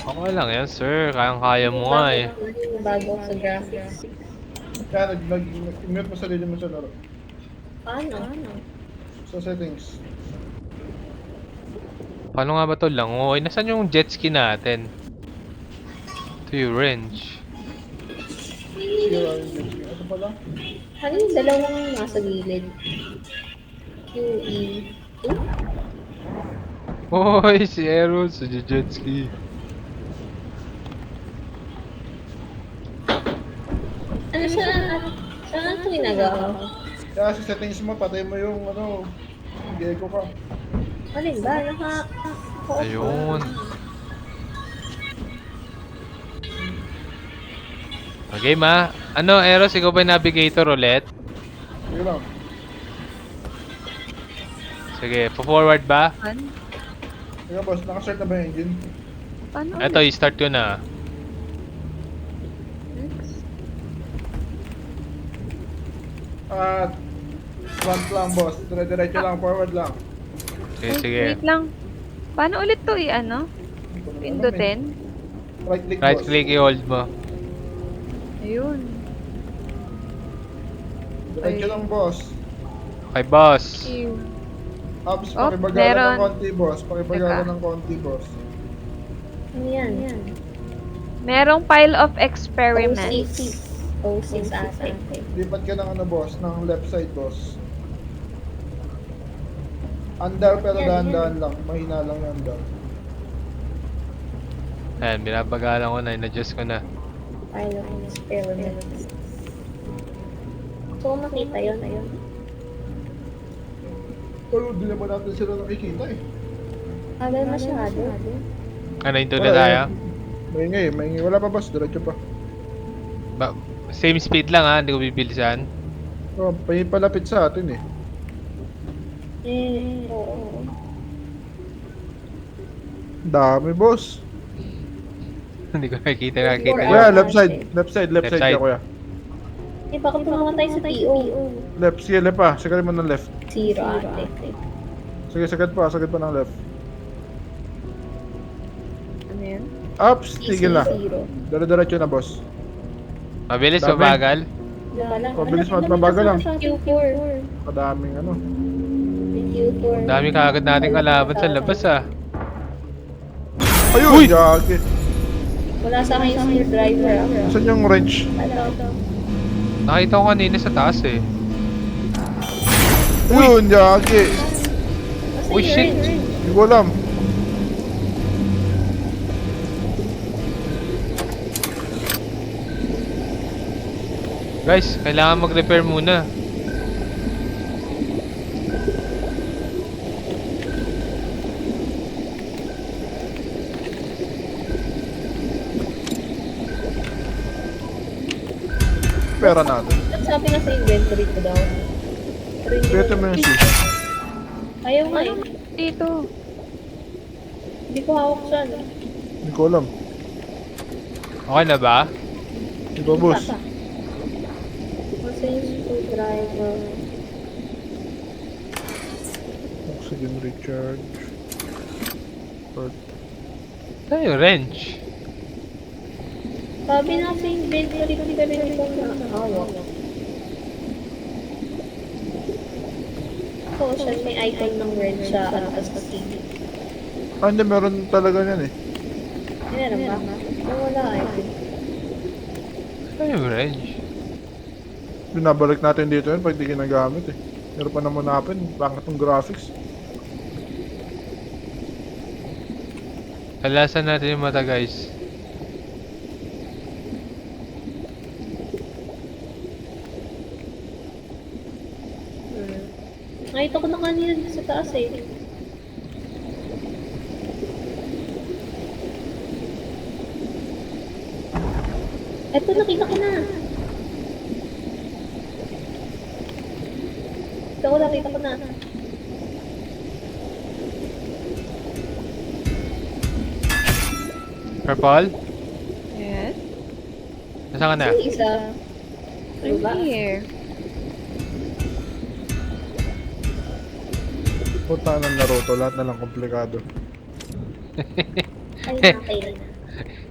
Okay lang yan, sir. Kayang-kaya mo nga eh. Bago ako sa graphics. Kaya nag-mute mo sarili mo sa laro. Paano? Sa settings. Paano nga ba to lang? Okay, nasan yung jet ski natin? Ito yung wrench. Zero engine. Ito pala. Ano yung dalawang nasa gilid? QE. Hoy, si Aaron sa jet ski. Ano siya? Saan ito ginagawa? Kaya sa settings mo, patay mo yung ano, Gecko ka. Alin ba? Ayun. Okay ma. Ano, Eros, ikaw ba yung navigator ulit? Sige lang. Sige, forward ba? Sige boss, nakastart na ba yung engine? Paano Ito, i-start ko na. At front lang boss, dire-diretso lang, forward lang. Sige, sige. Wait lang. Paano ulit to i-ano? Pindutin? Right click Right boss. click, i-hold mo. Ayun. Diretso lang boss. Okay, boss. Ups, Oh, pakibagalan meron. ng konti boss. Pakibagalan Teka. ng konti boss. Ano yan? Merong pile of experiments. O6 ate. Lipat ka ng ano boss, ng left side boss. Andar pero Yan, dahan-dahan lang. Mahina lang yung andar. Ayan, binabagalan ko na, in-adjust ko na. Pilot experiment. So, makita yun. Pero di naman natin sila nakikita eh. Agal masyado. Ano, into na tayo? Maingay. Wala pa boss, diretso pa. Same speed lang ha, hindi ko bibilisan. Oh, palapit sa atin eh. Oo. Dami boss. Hindi ko nakikita. Kuya, left side Left side. ka kuya. Eh, baka pumunta tayo sa PO. Left, sige left pa. Sagad mo ng left. Zero ate. Sige, sagad pa ng left. Ano yan? Ups, tigil na. Zero. Dire-diretso na boss. Mabilis o Dami. bagal? Mabilis, mabagal lang. Q4. Madaming ano. Q4. Ang dami kaagad natin kalaban sa labas ah. Ayun, Uy! yagi. Wala sa akin yung screwdriver. Saan yung wrench? Nakita ko kanina sa taas eh. Ayun, yagi. Uy, shit! Hindi ko alam. Guys, kailangan mag-repair muna. Pera natin. Sabi nga sa inventory ko daw. Pero hindi Pwede mo yung C. Ayaw nga eh. Dito. Hindi ko hawak siya. No? Hindi ko alam. Okay na ba? Di ba boss? Kasi yung screwdriver. Oxygen recharge. Part. Ano yung wrench? Sabi na sa inventory ko pero hindi ko nakahawak. Oo, siya may icon ng red siya at sa TV. Ah, hindi. Meron talaga yan eh. Meron ba? Wala eh. Ano yung wrench? Binabalik natin dito yun pag di ginagamit eh. Meron pa naman natin. Pangit ng graphics. Kalasan natin yung mata guys. Nakita ko na kanina dito sa taas eh. Eto, nakita ko na. Nakita ko na. Purple? Yes. Nasaan ka na? Yung isa. Ano ba? I'm here. Punta ng Naruto. Lahat na lang komplikado. Ay, nakakailan na.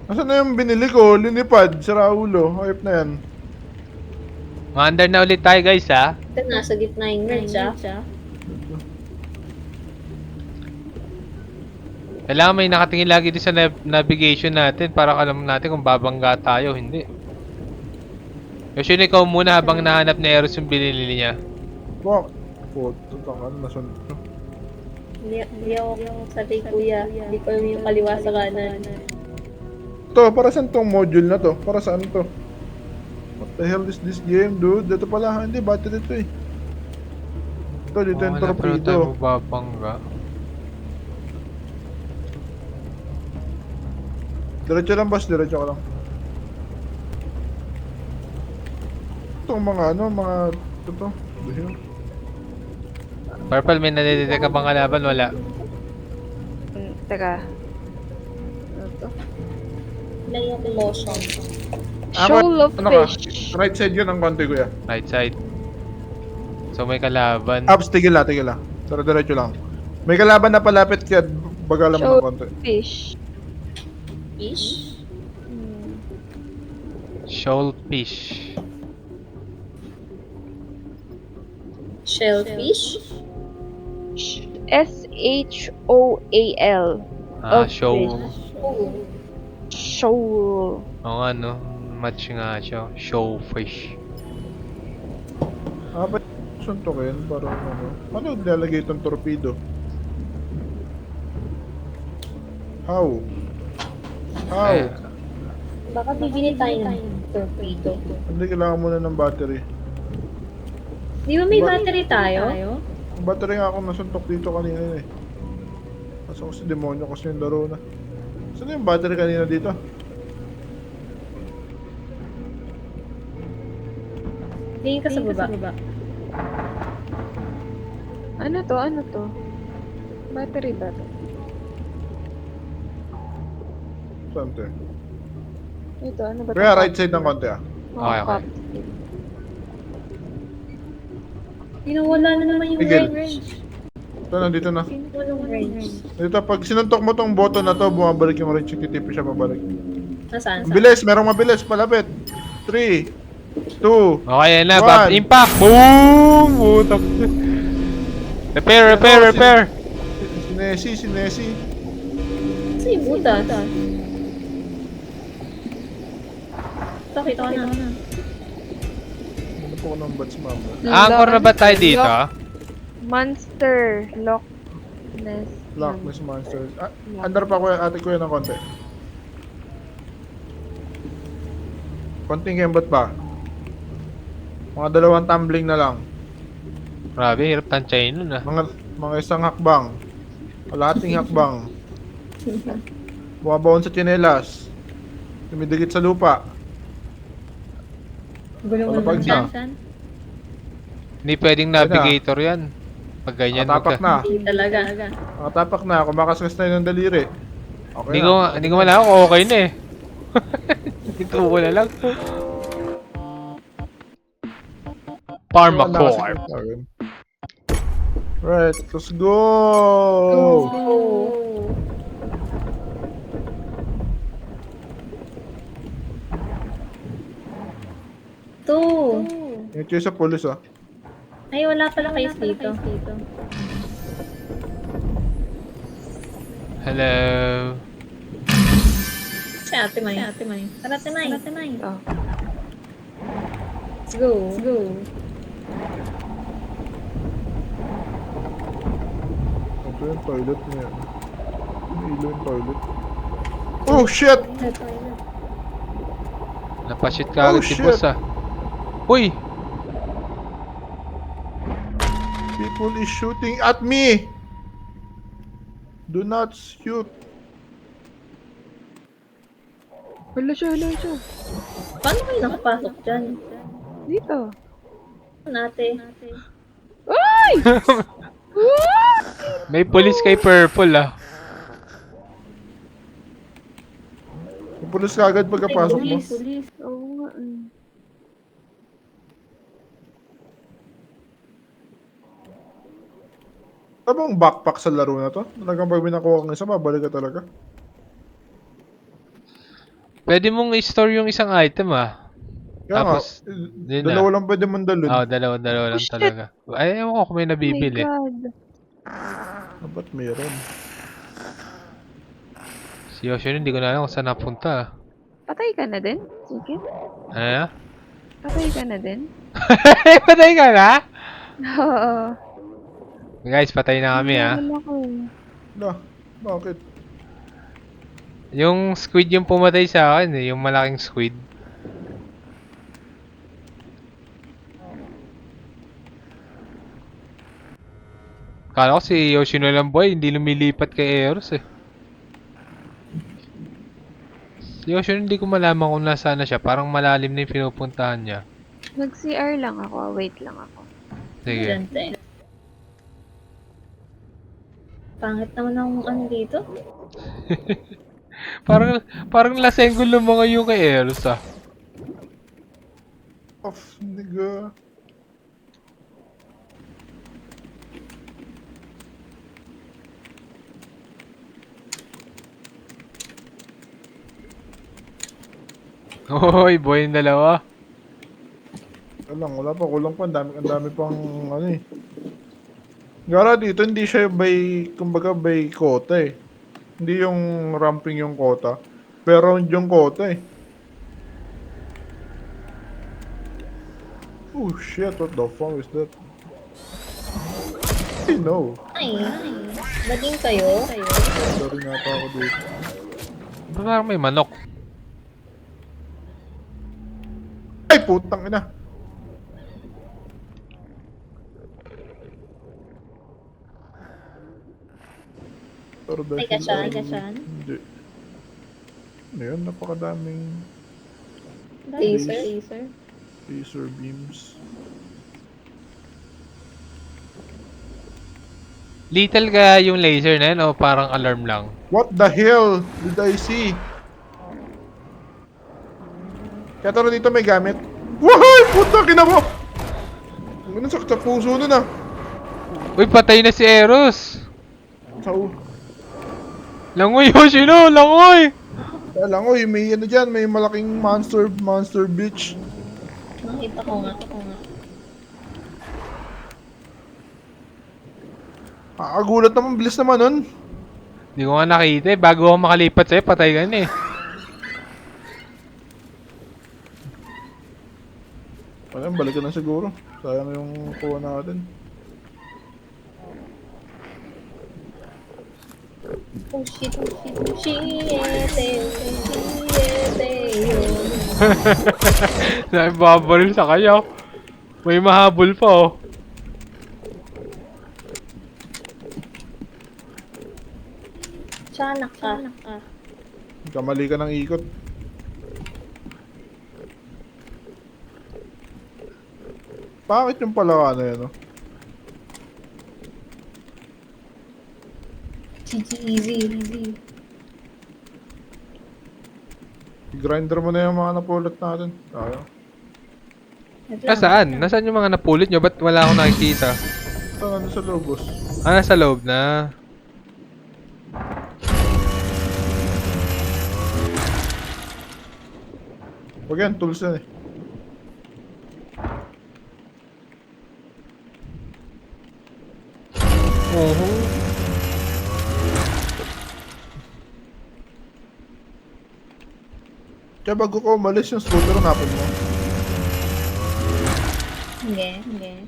Nasaan na yung binili ko? Linipad, si Raulo. Hype na yan. Maandar na ulit tayo guys ha. Ito, nasa gitna yung ledge, ah. Kailangan may nakatingin lagi din sa navigation natin para alam natin kung babangga tayo o hindi. Usually ikaw muna habang nahanap ni Eros yung binili niya. Bak. Puto, takan. Nasun. Hindi ako sabi, kuya. Hindi ko alam yung kaliwa sa kanan. To, para saan tong module na to? Para saan to? What the hell is this game, dude? Dito pala, hindi, battery to eh. Ito, dito yung Wala pero tayo torpedo. babangga. Diretso lang, boss. Diretso ka lang. Itong mga ano, mga... Ito. Dito. Purple, may nadidetect ka bang kalaban? Wala. Teka. Ano to? Lang yung motion. Shoal of Ano ka? fish. Right side yun ang konti, kuya. Right side. So may kalaban. Ups, tigil lang, tigil lang. Tara, diretso lang. May kalaban na palapit kaya bagalan mo ng Shoal konti. of fish. Fish? Hmm. Shoalfish. Shellfish? S-H-O-A-L. Ah, Of shoal. Oh. Shoal. Oo nga no. Match nga siya. Showfish. Ah, ba't suntukin? Parang ano? Paano nilalagay itong torpedo? How? How? Eh, Baka bibili tayo ng torpedo. Hindi kailangan muna ng battery. Di ba may battery tayo? Ang battery nga ako nasuntok dito kanina eh. Kaso kasi demonyo kasi yung laro na. Saan yung battery kanina dito? Tingin ka sa baba. Ano to? Ano to? Battery ba to? Saan to? Ito, ano ba to? Kaya right side ng konti ah. Okay, okay. Wala na naman yung Tigil. range. Ito, nandito na. Walang range. Dito, pag sinuntok mo tong button na to, bumabalik yung range, titipi siya pabalik. Nasaan? Ang bilis, merong mabilis, palapit. 3, 2, Okay, yan na. One. Impact! Boom! Putak. Repair, repair, Ito, repair! si Nessie. Kasi yung butas. Bakit ka na? Ano po ko ng bats mama? Anchor na ba tayo dito? Monster. Loch Ness. Loch Ness Monsters. Ah, under pa kuya, ate kuya ng konti. Konting kembot pa. Mga 2 tumbling na lang. Grabe, hirap tansyahin nun ah. Mga isang hakbang. Kalahating hakbang. Bumabaon sa tsinelas. Tumidikit sa lupa. Gulong Palapag na. Hindi pwedeng navigator yan. Pag ganyan Nakatapak na. Hindi talaga. Nakatapak na. Kumakaskas na yun ng daliri. Okay na. Hindi ko malaman kung okay na eh. Ito ko na lang. Pharmacorp. Right, let's go! Oh. Two. Yung cheer sa police ah. Ay, wala pala kayo dito. Hello. Si Ate May. Tara, Ate May. Oh. Let's go. Ito yung toilet niya. Ilo yung toilet. Oh shit! Napashit ka agad Oh, si shit. boss ah. Uy! People is shooting at me! Do not shoot. Wala siya. Paano kayo nakapasok dyan? Dito. Nate. Ay! May police kay Purple ah. Pupulis ka agad pagkapasok mo. Police. Oo nga. Ano bang backpack sa laro na to? Talagang pag binakuha kang isa, babalik ka talaga. Pwede mong i-store yung isang item ah. Kaya nga, Tapos, yun dalawa na. lang pwede mandalun. Dalawa Oh, lang shit. talaga. Ay, ewan ko kung may Oh my nabibili. God. Ba't meron? Si Yoshino, hindi ko na alam kung saan napunta. Patay ka na din? Sige. Ano? Patay ka na din? Patay ka na? Oo. Guys, patay na kami ah. Naman ako. Na, bakit? Yung squid yung pumatay sa akin eh, yung malaking squid. Kala ko si Yoshino lang boy, hindi lumilipat kay Eros eh. Si Yoshino hindi ko malaman kung nasaan na siya, parang malalim na yung pinupuntahan niya. Nag-CR lang ako. Wait lang ako. Sige. Gante. Pangit naman ang ano dito. Parang lasenggol ng mga yung kay Eros ah. Off, nigga. Hoy, boy yung dalawa. Wala pa, kulang pa. Ang dami pang ano eh. Gara dito, hindi siya kumbaga by quota eh. Hindi yung ramping yung quota. Pero yung quota eh. Oh shit, what the fuck is that? I know. Ay, bading kayo. Sorry nga pa ako dito. Parang may manok. Ay, putang ina. Pero Ay, kasyan. Hindi. Ano yun? Napakadaming Laser. laser beams. Little ka yung laser na yun o parang alarm lang? What the hell did I see? Kaya taro dito may gamit. Wahay! Puta, kina mo! Ano sakit sa puso nun ah. Uy, patay na si Eros! Sa Langoy, Yoshino! Langoy! Kaya lang, oy, may ano dyan, may malaking monster bitch. Nakita ko nga. Gulat naman, bilis naman nun. Hindi ko nga nakita eh. Bago ako makalipat sa'yo, patay ka na eh. Ano, balik ka na siguro. Sayang yung kuha natin. Oh shit. Sabi babaril sa kanya. May mahabol pa oh. Tiyanak ka. Kamali ka ng ikot. Bakit yung palawa na yan, no? Easy. I-grinder mo na yung mga napulot natin. Ayaw. Nasaan? Nasaan yung mga napulit nyo? Ba't wala akong nakikita? Ito, ano sa lobos? Nasa loob na. Huwag yan, tools yan eh. Kaya bago ko umalis yung scooter, napin mo. Hindi.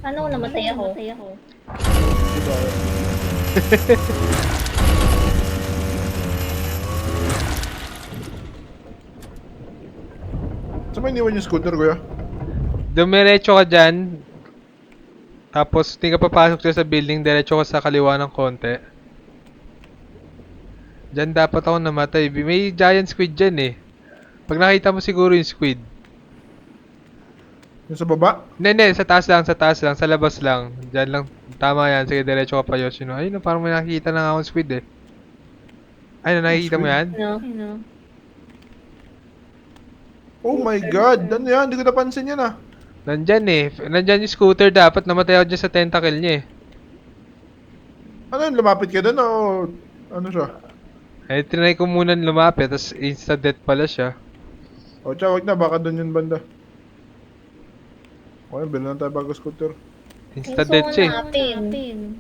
Paano namatay ako? Diba? Saan mo iniwan yung scooter, kuya? Dumiretso ka dyan. Tapos, hindi ka papasok dyan sa building. Diretso ka sa kaliwa ng konti. Dyan dapat ako namatay. May giant squid dyan eh. Pag nakita mo siguro yung squid. Yung sa baba? Hindi, sa taas lang, sa labas lang. Dyan lang, tama yan. Sige, diretso ka pa, Yoshino. Ayun, parang may nakikita na nga akong squid eh. Ayun, nakikita mo yan? Ano? Oh my god! Ano yan? Hindi ko napansin yan ah. Nandyan eh. Nandyan yung scooter dapat. Namatay ako dyan sa tentacle niya eh. Ano yun? Lumapit ka doon o ano siya? Eh, trinay ko muna lumapit, tapos insta-death pala siya. O, tsaka wag na, baka doon yung banda. Okay, bilhin na tayo bago scooter. Insta-death siya eh. natin.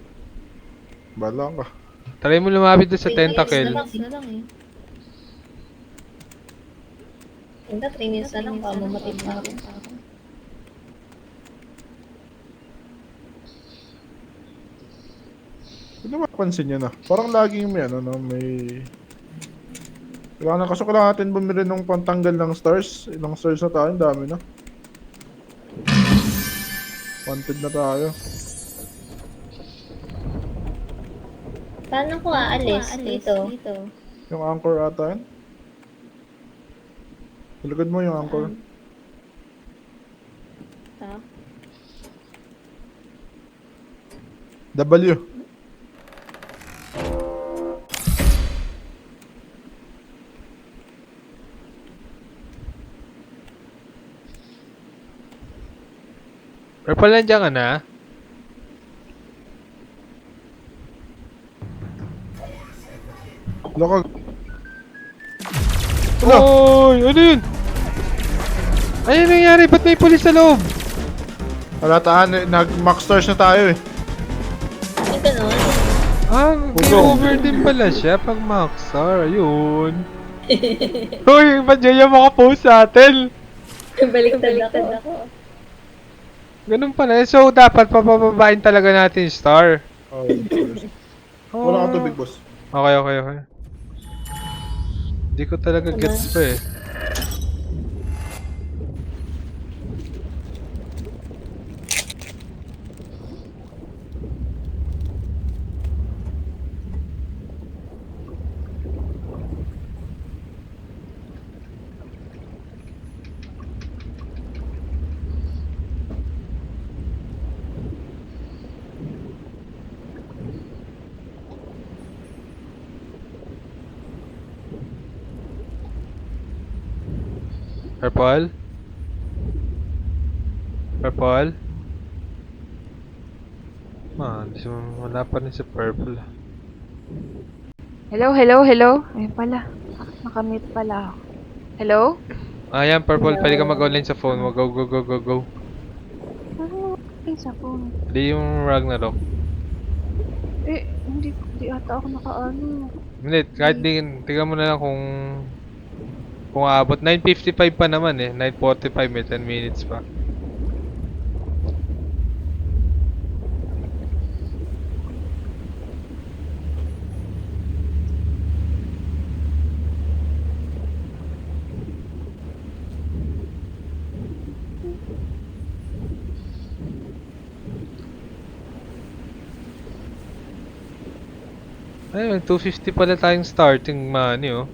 Bahala ka. Try mo lumapit doon sa 3 minutes tentacle. na lang eh. Hindi, 3 minutes na lang pa mamatay pa ako. Hindi mapapansin niya na. Parang laging may ano, no, may... Kailangan na, kaso kailangan natin bumili ng pantanggal ng stars. Ilang stars na tayo, ang dami na. Wanted na tayo. Paano ko aalis dito? Yung anchor ata yan. Ilagad mo yung anchor. Ha? W. Purple, nandiyan ka na? Lokag. Oy! Ano yun? Ano yung nangyari? Ba't may pulis sa loob? Wala tahan, nag-max stars na tayo eh. Yung ganun? Ah, Pugo. over din pala siya pag Maxar. Ayun. Hoy, ba't yan yung makapost sa atin? Baliktad ako. Ganun pala. So, dapat papababain talaga natin yung star. Oh, wala kang tubig, boss. Okay. Hindi ko talaga gets pa eh. Purple? Purple? Wala pa rin si Purple. Hello? Ayun pala. Nakamute pala ako. Hello? Ayan, Purple. Pwede ka mag-online sa phone mo. Go. Ano yung sa phone? Hindi yung Ragnarok. Hindi ata ako nakaano. Hindi, kahit tingnan mo na lang kung aabot. 9:55 pa naman eh. 9:45, may 10 minutes pa. Ayun, 250 pala tayong starting money oh.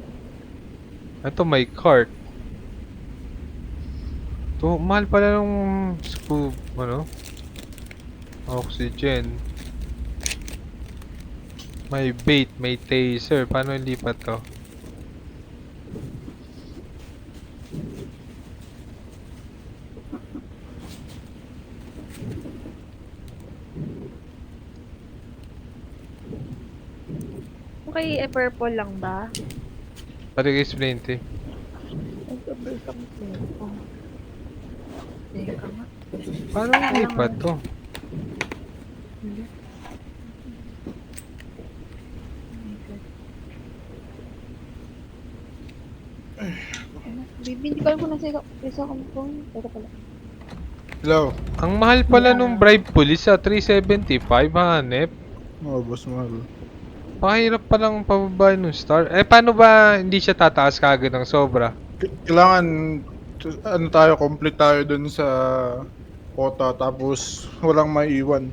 Ito may cart. To, mahal pala nung scoop, ano? Oxygen. May bait, may taser. Paano lipat to? Okay, purple lang ba? Pwede ka explain, te. Nag-abay kami po. Teka nga. Paano lipat to? Bibi, hindi ko alam kung nasa isa kong phone. Teka pala. Hello. Ang mahal pala nung bribe police sa 375, hanep. Oh, boss, mahal. Pakahirap palang pababain ng star. Eh, paano ba hindi siya tataas kagad ng sobra? Kailangan, ano tayo, complete tayo dun sa quota, tapos walang maiiwan.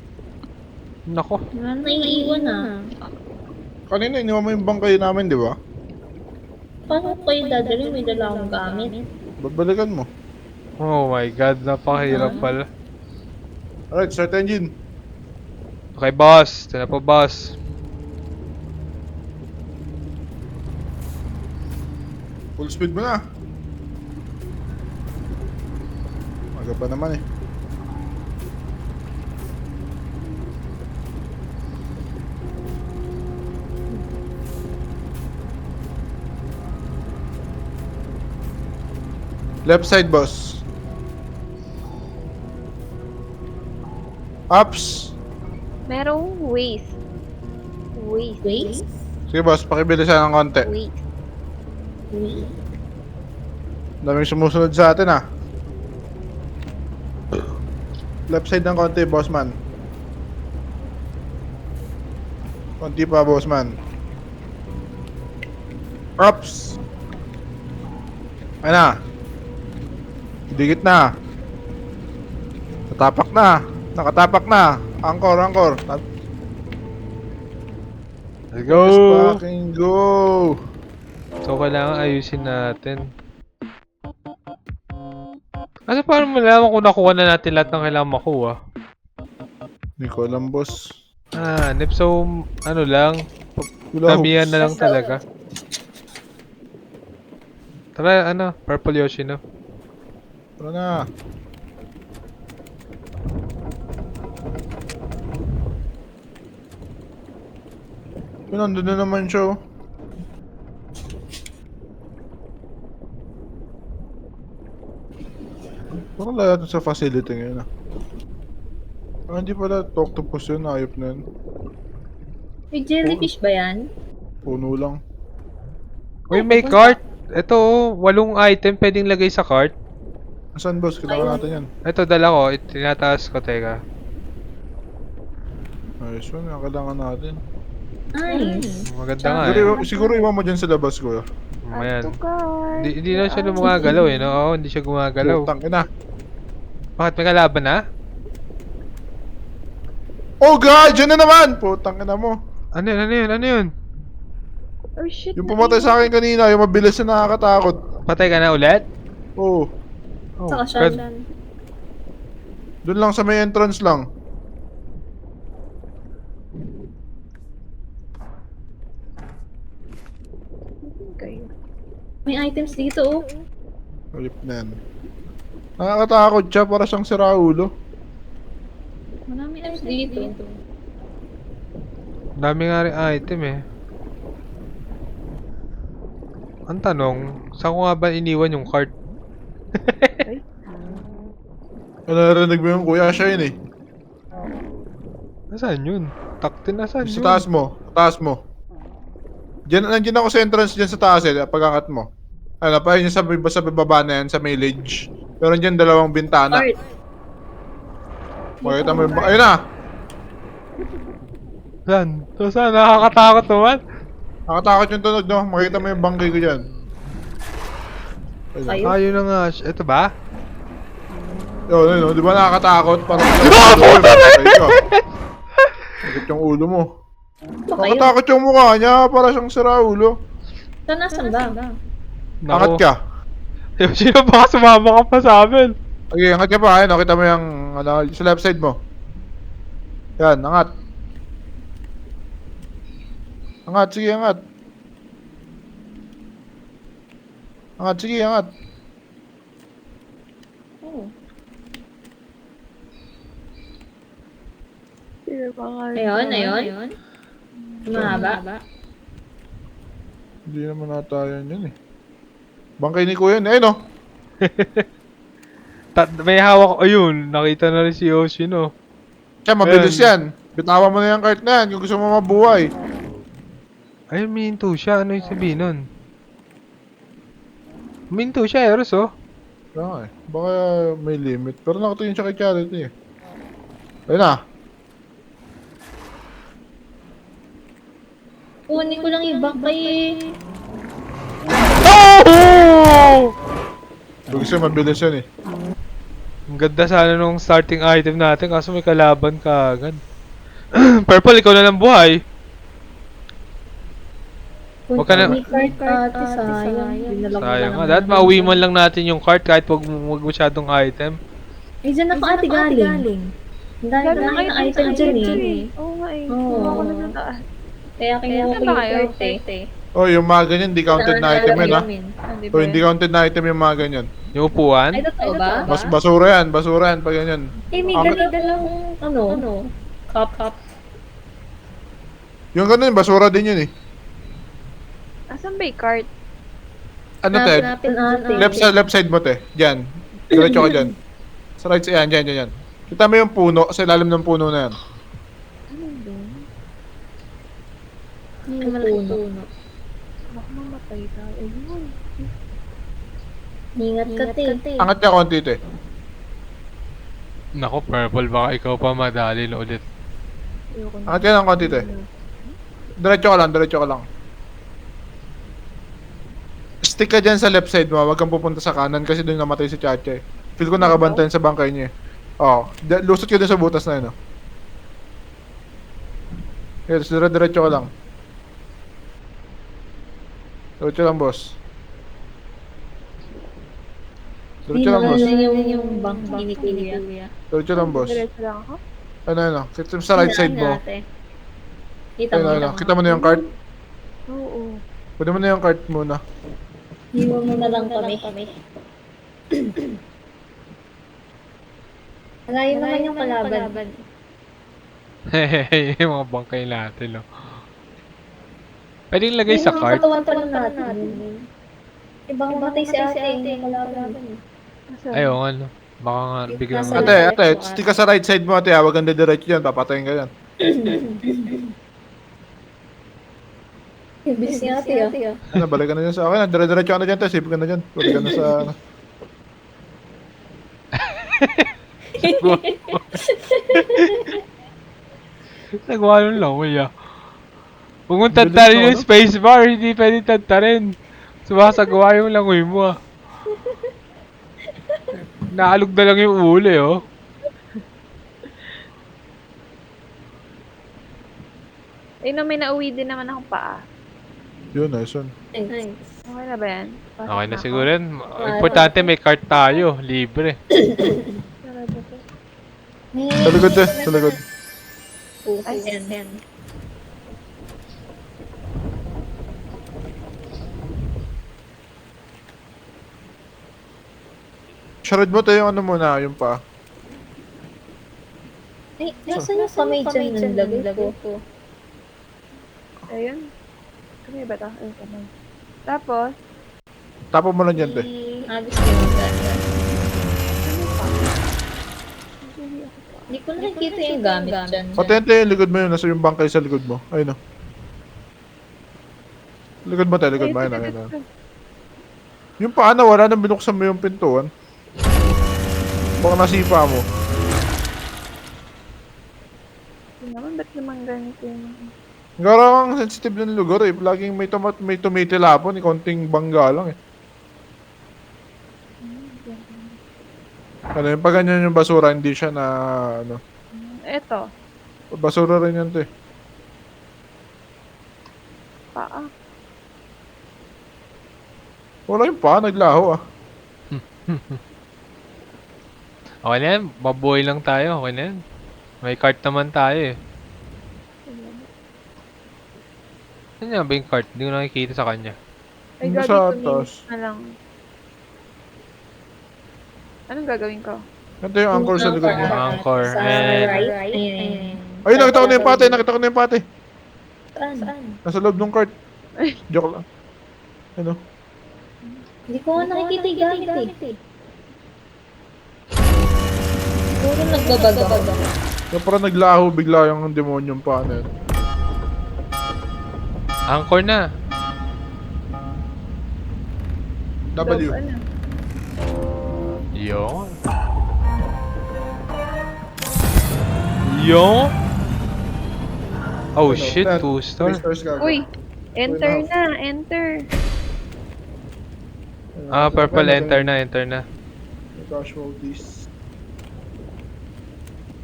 Nako. Wala na iiwan ah. Kanina, iniwan mo yung bangkay namin, di ba? Paano ko kayo dadalhin? May dala akong gamit. Babalikan mo. Oh my god, napakahirap pala. Alright, start engine. Okay, boss. Ito na po, boss. Full speed mo na. Maga pa naman eh. Left side, boss. Ups. Merong waste. Waste. Waste? Sige, boss. Pakibilisan ng konti. Waste. Waste. Daming sumusunod sa atin, ah. Left side ng konti, boss man. Konti pa, boss man. Ups. Ayun na. Dikit na. Natapak na. Nakatapak na. Angkor, angkor. Let's go! Let's fucking go! So, kailangan ayusin natin. Kasi paano malaman kung nakuha na natin lahat ng kailangan makuha? Hindi ko alam, boss. Nip, so, ano lang, Hula tabihan hoops. na lang talaga. Tara, ano, Purple Yoshi, no? Tara na. Nandun na naman siya, oh. Parang lahat sa facility ngayon, ah. Hindi pala octopus yun, ayop na yun. May jellyfish ba yan? Puno lang. Uy, may cart! Ito, oh, 8 item pwedeng lagay sa cart. Asan, boss? Kailangan natin yan. Ito, dala ko. Tinataas ko, teka. Ayos yun, yung kailangan natin. Nice. Maganda nga, Siguro iwan mo dyan sa labas ko. Ayan. Add to cart. Hindi na siya gumagalaw, eh, no? Oo, hindi siya gumagalaw. Putang ina. Bakit may kalaban na? Oh god! Diyan na naman! Putang ina mo. Ano yun? Ano yun? Ano yun? Oh shit. Yung pumatay sa akin kanina, yung mabilis na nakakatakot. Patay ka na ulit? Oo. Oh, Saka siya. pwede- Doon lang sa may entrance lang. Kayo. May items dito, oh. Halip na yan. Nakakatakot siya para siyang siraulo. Marami items dito. Dami nga rin item, eh. Ang tanong, saan ko nga ba iniwan yung cart? Narinig mo yung kuya siya yun eh. Nasaan yun? Taktin, nasaan Sa yun? taas mo. Taas mo. Diyan, nandiyan ako sa entrance dyan sa taas eh. Pag-angat mo. Ano, pa yun sa baba na yan, sa may ledge. Pero dyan dalawang bintana. Art. Makita mo yung... Ayun na! Saan? So, saan? Nakakatakot naman. Nakatakot yung tunog, no? Makita mo yung bangkay ko dyan. Ayun na. Ayun. Ayun na nga. Ito ba? Yun, yun, no? Di ba nakakatakot? Parang... Bakit yung ulo mo? Ba kayo? Nakatakot yung mukha niya, para siyang siraulo. Nasaan ba? Angat ka. Sino baka sumama ka pa sa amin? Okay, angat ka pa. Ayun, kita mo yung... Ano, sa left side mo. Yan, angat. Angat, sige, angat. Angat, sige, angat. Oh. Sino ba nga? Ayun, ayun. Mahaba. Hindi naman nata yan eh. Bangkay ni Kuya yun. Ayun oh. May hawak ko. Ayun, nakita na rin si Yoshi, no? Kaya mabilis yan. Bitawan mo na yung cart na yan kung gusto mo mabuhay. Ayun, minto siya. Ano yung sabihin nun? Minto siya, Eros, oh. Kaya eh. Baka may limit. Pero nakatingin siya kay Charity eh. Ayun na. Kunin ko lang yung bangkay eh. Oh! Gusto mabilis yan eh. Ang ganda sana nung starting item natin kaso may kalaban ka agad. Purple, ikaw na lang buhay. Huwag ka na- May card ate, sayang. Dinala ko Sayang lang nga. naman. Dapat mauwi man lang natin yung cart kahit wag masyadong item. Eh, dyan ako ate galing. Ang dami Lalo na na kayo ng item dyan eh. Oo nga eh. Oo. Kuha ko na sa taas. Kaya kinuha ko Saan ba yung kayo? card eh. Oh, yung mga ganyan, di counted na item yun ha. Ah, di ba Oh, hindi yun? counted na item yung mga ganyan. Yung upuan? Ay, totoo ba? Basura yan pag ganyan. Eh, may dalang, ano, cup. Yung ganun, basura din yun eh. Asan ba yung cart? Ano, Ted? Hanapin natin. Left side mo, te. Diyan. Diretso ka dyan. Sa right side, yan. Kita mo yung puno, sa ilalim ng puno na yan. Ano doon? Yung malaking puno. Baka mamatay tayo. Ayun. Ingat ka, te. Angat niya konti, te. Nako, purple, baka ikaw pa madali na ulit. Ayoko na. Angat ka ng konti, te. Diretso ka lang. Stick ka dyan sa left side mo, wag kang pupunta sa kanan kasi doon namatay si Chacha eh. Feel ko nakabantayan sa bangkay niya eh. Oo, lusot ka dun sa butas na yun oh. Yes, diretso ka lang. Diretso lang, boss. Diretso lang, boss. Yung bangkay ni Kuya. Diretso lang, boss. Diretso lang ako? Ano. Kita mo sa right side mo. Kita mo. Kita mo na yung cart? Oo. Pwede mo na yung cart muna. Iwan mo na lang kami. Malayo naman yung kalaban. Hehehe, yung mga bangkay natin, no. Pwedeng lagay sa cart. Katawan pa lang natin. Ibang matay si ate yung kalaban. Asan? Ayaw nga, no. Baka nga biglang... Nasa- Ate, stick ka sa right side mo, ate. Wag kang diretso dyan, papatayin ka yan. Ibis ni ate ah. Ano, balik ka na dyan sa akin. Diretso ka na dyan, te. Save ka na dyan. Balik ka na sa... Nagwalong lang, kuya. Huwag mong tantarin yung spacebar, hindi pwede tantarin. Sumasagawa yung langoy mo, ah. Naalog na lang yung ulo, oh. Ayun na, may nauwi din naman akong paa. Yun, nice one. Nice. Okay na ba yan? Pasok Okay na ako. siguro yan. Importante may cart tayo, libre. Sarado ko. Sa likod, te. Sa likod. Ay, yan. Shred mo, te, yung ano muna, yung pa. Ay, nasa yung kamay dyan ng lagay ko? Ayun. Kamay ba ito? Ayun, kamay. Tapos, Tapo mo lang dyan, te. Agos ko yung ganda. ano pa? Hindi ko nakikita yung gamit dyan. Patente, yung likod mo yun. Nasa yung bangkay sa likod mo. Ayun, oh. Likod mo, te. Likod mo. Ayun, ayun. Yung paa na wala nang binuksan mo yung pintuan. Baka nasipa mo. Yun naman, ba't naman ganito yung... Garang sensitive ng lugar eh. Laging may tumitilapon eh. Konting bangga lang eh. Ano yung pag ganyan yung basura, hindi siya na ano. Eto, Basura rin yan, te. paa. Wala yung paa, naglaho ah. Okay na yan, mabuhay lang tayo, okay na yan. May cart naman tayo eh. Saan nga ba yung cart? Hindi ko nakikita sa kanya. Ay, Hindi gagi, sa tumingin taas. na lang. Anong gagawin ko? Ito yung anchor sa likod mo. Anchor, Sa and... right. Ayan. Ay, nakita ko na yung pate. Nakita ko na yung pate. Saan? Nasa loob ng cart. Joke lang. Ano? Hindi ko nga nakikita yung gamit eh. Puro nagbabaga. Kaya parang naglaho bigla yung demonyong paa na yun. Anchor na. W. Ano? Yung. Yung. Oh shit, 2 star. Uy! Enter na! Enter! Ah, purple, enter na. Casual this.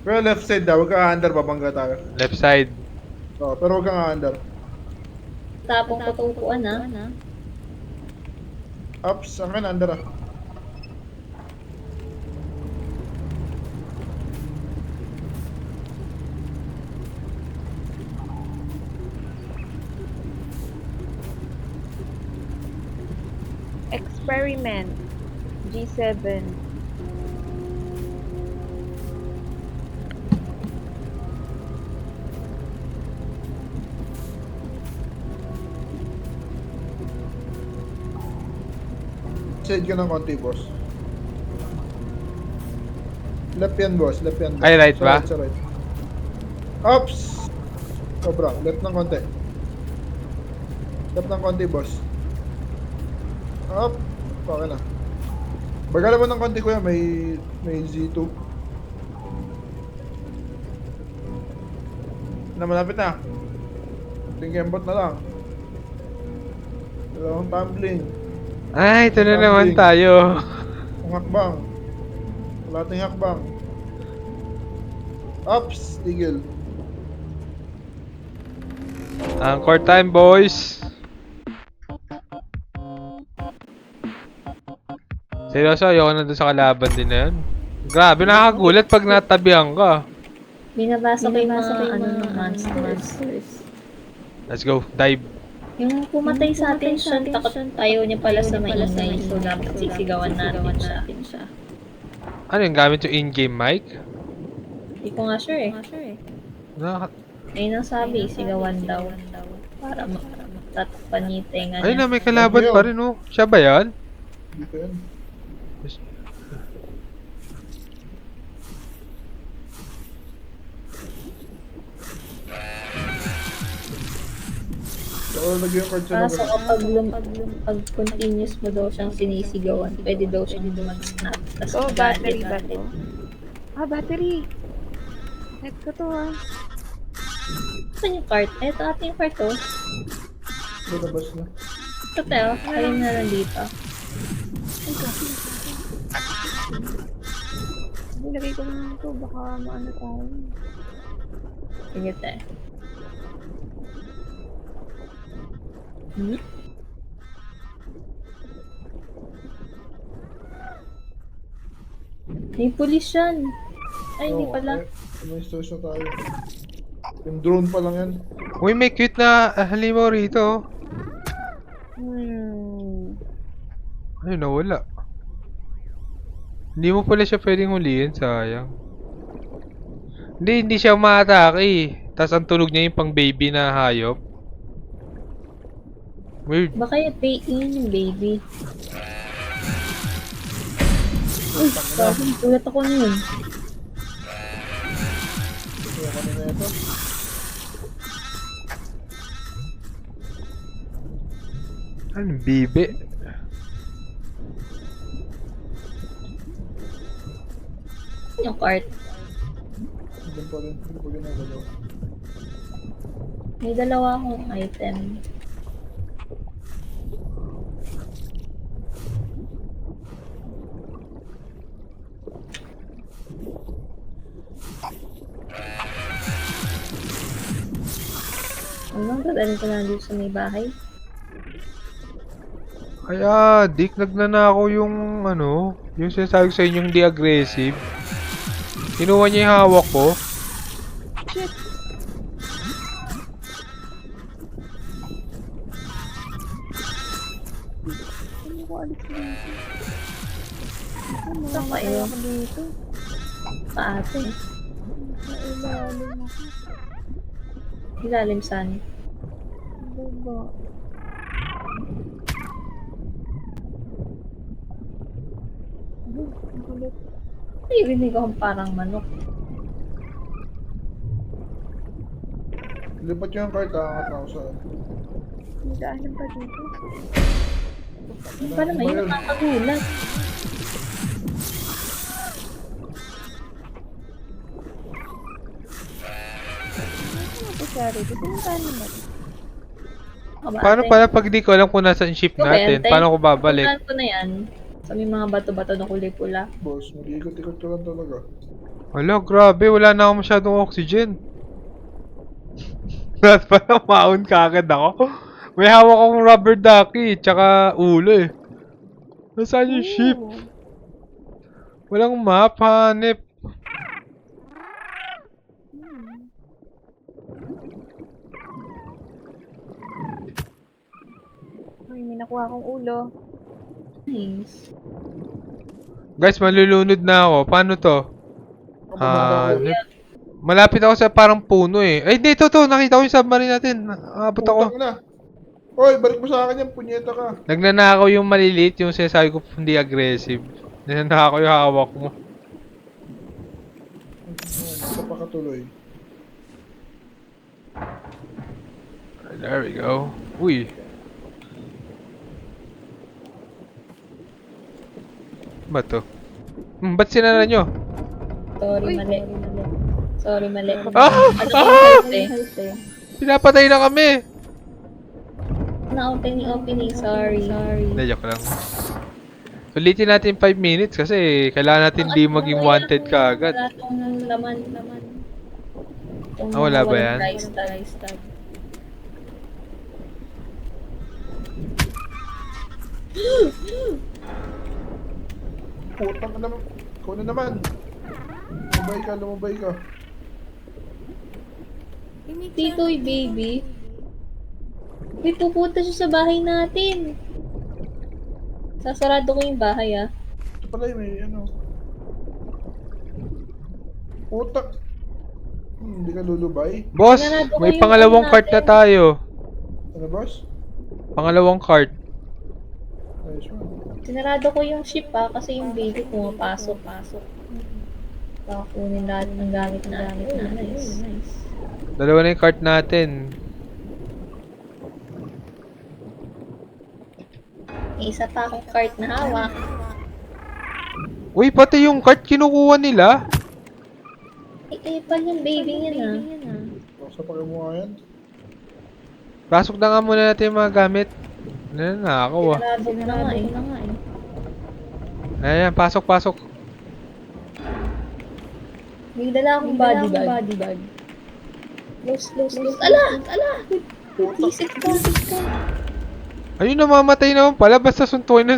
Pero left side daw, huwag ka under, babangga tayo. Left side. Oh, pero huwag kang under. Tapong patupuan ah. Ups, akin under ah. Experiment. G7. Side ka ng konti, boss. Left yan, boss. Left yan. Boss. Ay, right Sa ba? Right, sa right. Ops! Sobra. Left ng konti. Left ng konti, boss. Up! Okay na. Bagalan mo ng konti, kuya. May Z2. Malapit na. Tingkembot na lang. Dalawang tumbling. Ay, ito na naman tayo. Ang hakbang. Kalating hakbang. Ups! Tigil. Anchor time, boys. Seryoso, ayoko na doon sa kalaban din na yan. Grabe, nakakagulat pag natabihan ka. Binabasa ko yung mga ano ng monsters. Let's go, dive. Yung pumatay sa atin siya, takot ayaw niya pala sa maingay. So, dapat sisigawan natin siya. Ano yung gamit yung in-game mic? Hindi ko nga sure eh. Ayun ang sabi, sigawan daw. Para matatakpan niya yung tenga Ayun niya. na, may kalaban pa rin oh. Siya ba yan? Dito yan. Ako lagyan yung card sa Kaso kapag pag continuous mo daw siyang sinisigawan, pwede daw siyang mag-snap. Tas Oh, battery ba natin. to? Battery. Net ko to Saan yung cart? Ito ating cart oh. Labas na. Ito tayo, ayun na lang dito. Nilagay ko naman to. Baka maano tayo. Sige tayo. May pulis yan. Ay, hindi pala. May station tayo. Yung drone pa lang yan. Uy, may cute na halimaw rito. Ayun, nawala. Hindi mo pala siya pwedeng huliin, sayang. Hindi siya umaatake. Tapos ang tunog niya yung pang baby na hayop. Weird. Baka yun yung baby. Uy, sabi, tulat ako na yun. Kaya kanina ito. Anong bibi? Yung cart. Hindi pa rin. Hindi pa ginagalaw. May dalawa akong item. Ano, dadalhin ko na dito sa may bahay. Kaya, Dick, nagnanakaw yung ano, yung sinasabi ko sa inyo hindi aggressive. Kinuha niya yung hawak ko. Shit! Ano ko alis dito? Ano Saan mo kayo? ako dito? Sa ate. Nailalim ako. Ilalim saan? Diba? Ang kulit. Narinig akong parang manok. Lipat yung card, aangat na ako sa... May daanan pa dito. Ano pa naman yun? Nakakagulat. Ano po siya rito? Pinuntahan naman. Paano pala pag di ko alam kung nasa ship natin? Paano ko babalik? Puntahan ko na yan. Sa may mga bato-bato na kulay pula. Boss, mag-iikot-ikot ka lang talaga. Wala, grabe. Wala na ako masyadong oxygen. Lahat pala maon kagad ako. May hawak akong rubber ducky, tsaka ulo eh. Nasaan yung ship? Walang map, hanip. Ay, may nakuha akong ulo. Nice. Guys, malulunod na ako. Paano to? Hanip. Malapit ako sa parang puno eh. Ay, dito to. Nakita ko yung submarine natin. Abot ako. Putang na. Oy, balik mo sa akin yan, punyeta ka. Nagnanakaw yung maliliit, yung sinasabi ko hindi aggressive. Nagnanakaw yung hawak mo. Ito pa katuloy. There we go. Uy. Ba to? Ba't sinara nyo? Sorry, mali. Sorry, mali. Ah! Ano Ah! yung health eh? Pinapatay na kami! Na-opening. Sorry. Hindi, joke lang. Ulitin natin 5 minutes kasi kailangan natin di maging wanted ka agad. Wala tong laman. Itong Ah, wala mga ba walang yan? price tag. Putang ka naman. Ikaw na naman. Lumabay ka. Titoy, baby. May pupunta siya sa bahay natin. Sasarado ko yung bahay, ah. Ito pala may ano. Putak. Hindi ka lulubay. Boss, Sinarado ko may yung pangalawang ano cart na natin. tayo. Ano, boss? Pangalawang cart. Nice one. Sinarado ko yung ship, ah, kasi yung baby pumapasok. Baka kunin lahat ng gamit natin. Nice. Dalawa na yung cart natin. May isa pa akong cart na hawak. Uy, pati yung cart kinukuha nila. Pal yung baby niya na. Sa pakimuha yan. Pasok na nga muna natin yung mga gamit. Nanakaw ah. Sinarado ko na nga eh. Ayan, pasok. May dala akong body bag. Close. Ala! Isip ka. Ayun, namamatay naman pala. Basta suntuin.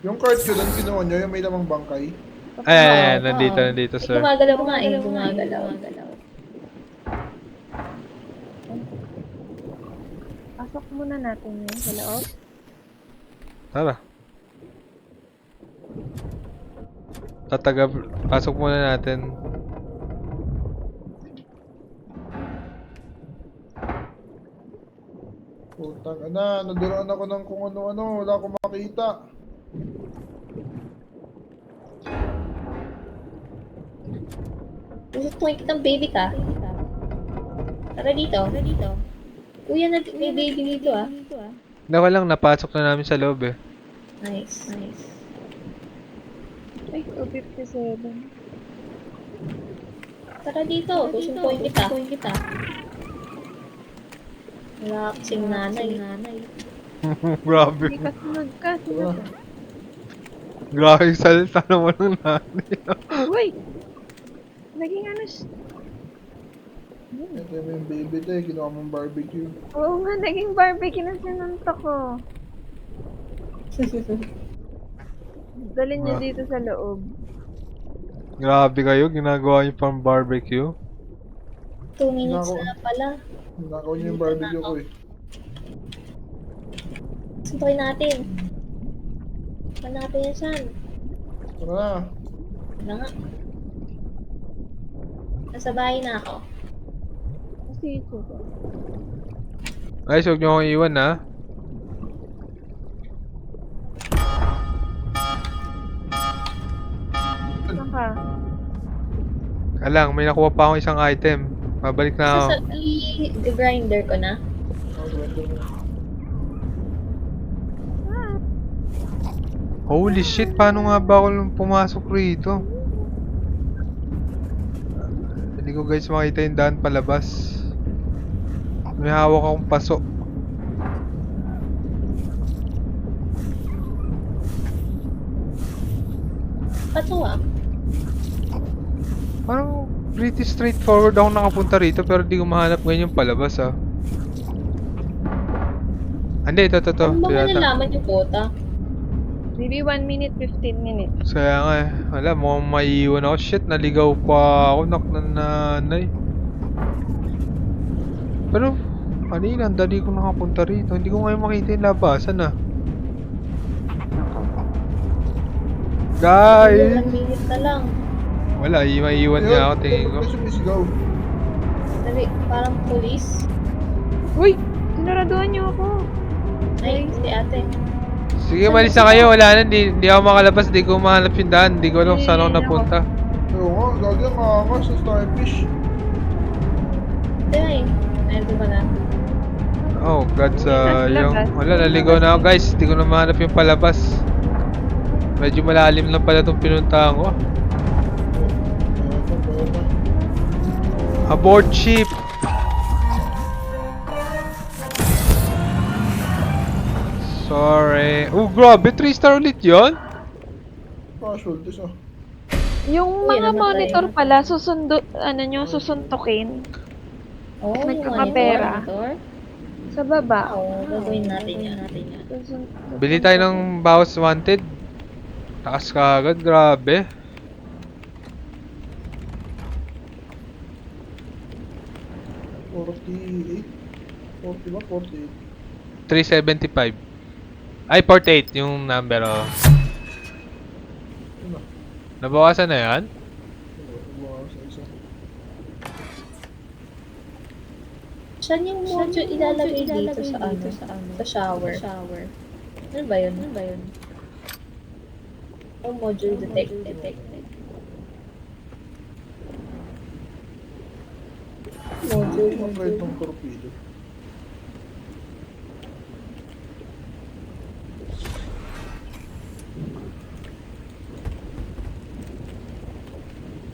Yung card ko doon kinuha nyo, yung may lamang bangkay. Ayan, nandito, sir. Gumagalaw nga eh. Gumagalaw. Pasok muna natin yun sa loob. Tara. Pasok muna natin. Putang na, naduroan ako ng kung ano-ano, wala akong makita. Gusto ko kitang baby ka. Tara dito. Kuya, may baby dito ah. Nawa lang, napasok na namin sa loob eh. Nice. Ay, 257. Tara dito. Susuntuin kita. Wala kasing nanay. Grabe. Hindi ka sunod ka. Grabe yung salita naman ng nanay. Uy! Naging ano siya. Ito yung baby te, ginawa mong barbecue. Oo nga, naging barbecue na sinuntok ko. Dalhin niyo dito sa loob. Grabe kayo, ginagawa niyo pang barbecue. 2 minutes na pala. Nakaw niyo yung barbecue ko eh. Suntuin natin. Yan, San. Tara na. Wala nga. Nasa bahay na ako. Kasi ito ko. Guys, huwag niyo akong iwan ha. Saan ka? Alang, may nakuha pa akong isang item. Babalik na ako. Sa i-grinder ko na. Holy shit, paano nga ba ako pumasok rito? Hindi ko guys makita yung daan palabas. May hawak akong paso. Pato ah. Parang pretty straightforward ako nakapunta rito pero di ko mahanap ngayon yung palabas ah. Hindi, ito. Ano ba Ito yata. nalaman yung quota? Maybe 1 minute, 15 minutes. Kaya nga eh. Wala, mukhang maiiwan ako. Shit, naligaw pa ako. Nanay. Pero, kanina, ang dali ko nakapunta rito. Hindi ko ngayon makita yung labasan ah. Guys! 1 minute na lang. Wala, maiiwan niya ako, tingin ko. Sumisigaw. Parang police. Uy! Sinaraduhan niyo ako. Ay, si ate. Sige, malis na kayo. Wala na. Hindi ako makalabas. Hindi ko mahanap yung daan. Hindi ko alam kung saan ako napunta. Oo nga, gagawin nga sa starfish. Ito na eh. Ayun ba na? Oh, God, Nasa yung... labas. Wala, naligaw na ako, guys. Hindi ko na mahanap yung palabas. Medyo malalim lang pala itong pinuntahan ko. Abort ship! Sorry. Oh, grabe. 3-star ulit yun? Casualties ah. Yung Uy, mga namatay. monitor pala, susuntukin Oh, yung Nagkakapera. monitor. sa baba. Oo, gagawin natin yan. Bili tayo ng bawas wanted. Taas ka agad. Grabe. $48. 40 ba? 48. 375. Ay, 48 yung number, oh. Ano? Nabawasan na yan? Wow, sa isa. Saan yung module ilalagay dito sa ano? Sa shower. Ano ba yun? Yung module detected. Module. Upgrade ng torpedo.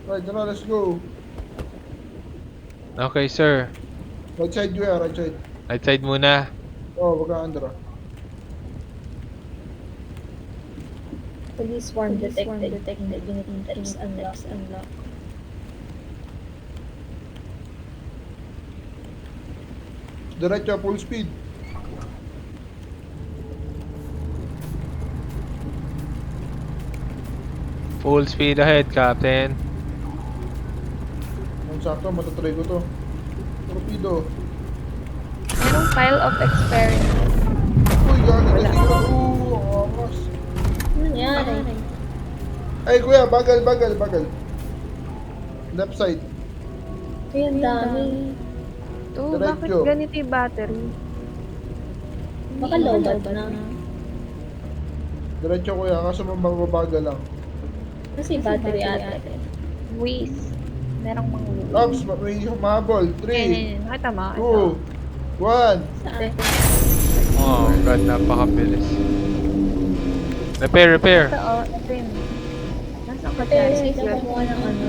Right, tara, let's go. Okay, sir. Right side you right side. Right side muna. Oh, wag ka Andra. Police swarm detected. Units unlock. Diretso, full speed. Full speed ahead, Captain. Ang sakto, matatry ko to. Torpedo. Anong pile of experiment? Uy, gagawin na sila. Ang angas. Ano nangyari? Ay, kuya, bagal. Left side. Ay, ang dami. Ito, Diretso. bakit ganito yung battery? Baka lowbat na. Diretso, kuya, kaso mababagal lang. Kasi battery ate. Whiz. Merong mga whiz. Ops, may humabol. 3, Nakita mo? 2, 1. Saan? Oh, God, napakabilis. Repair. Ito, ito yun. Nasaan ka dyan? Ate, isa kumuha ng ano.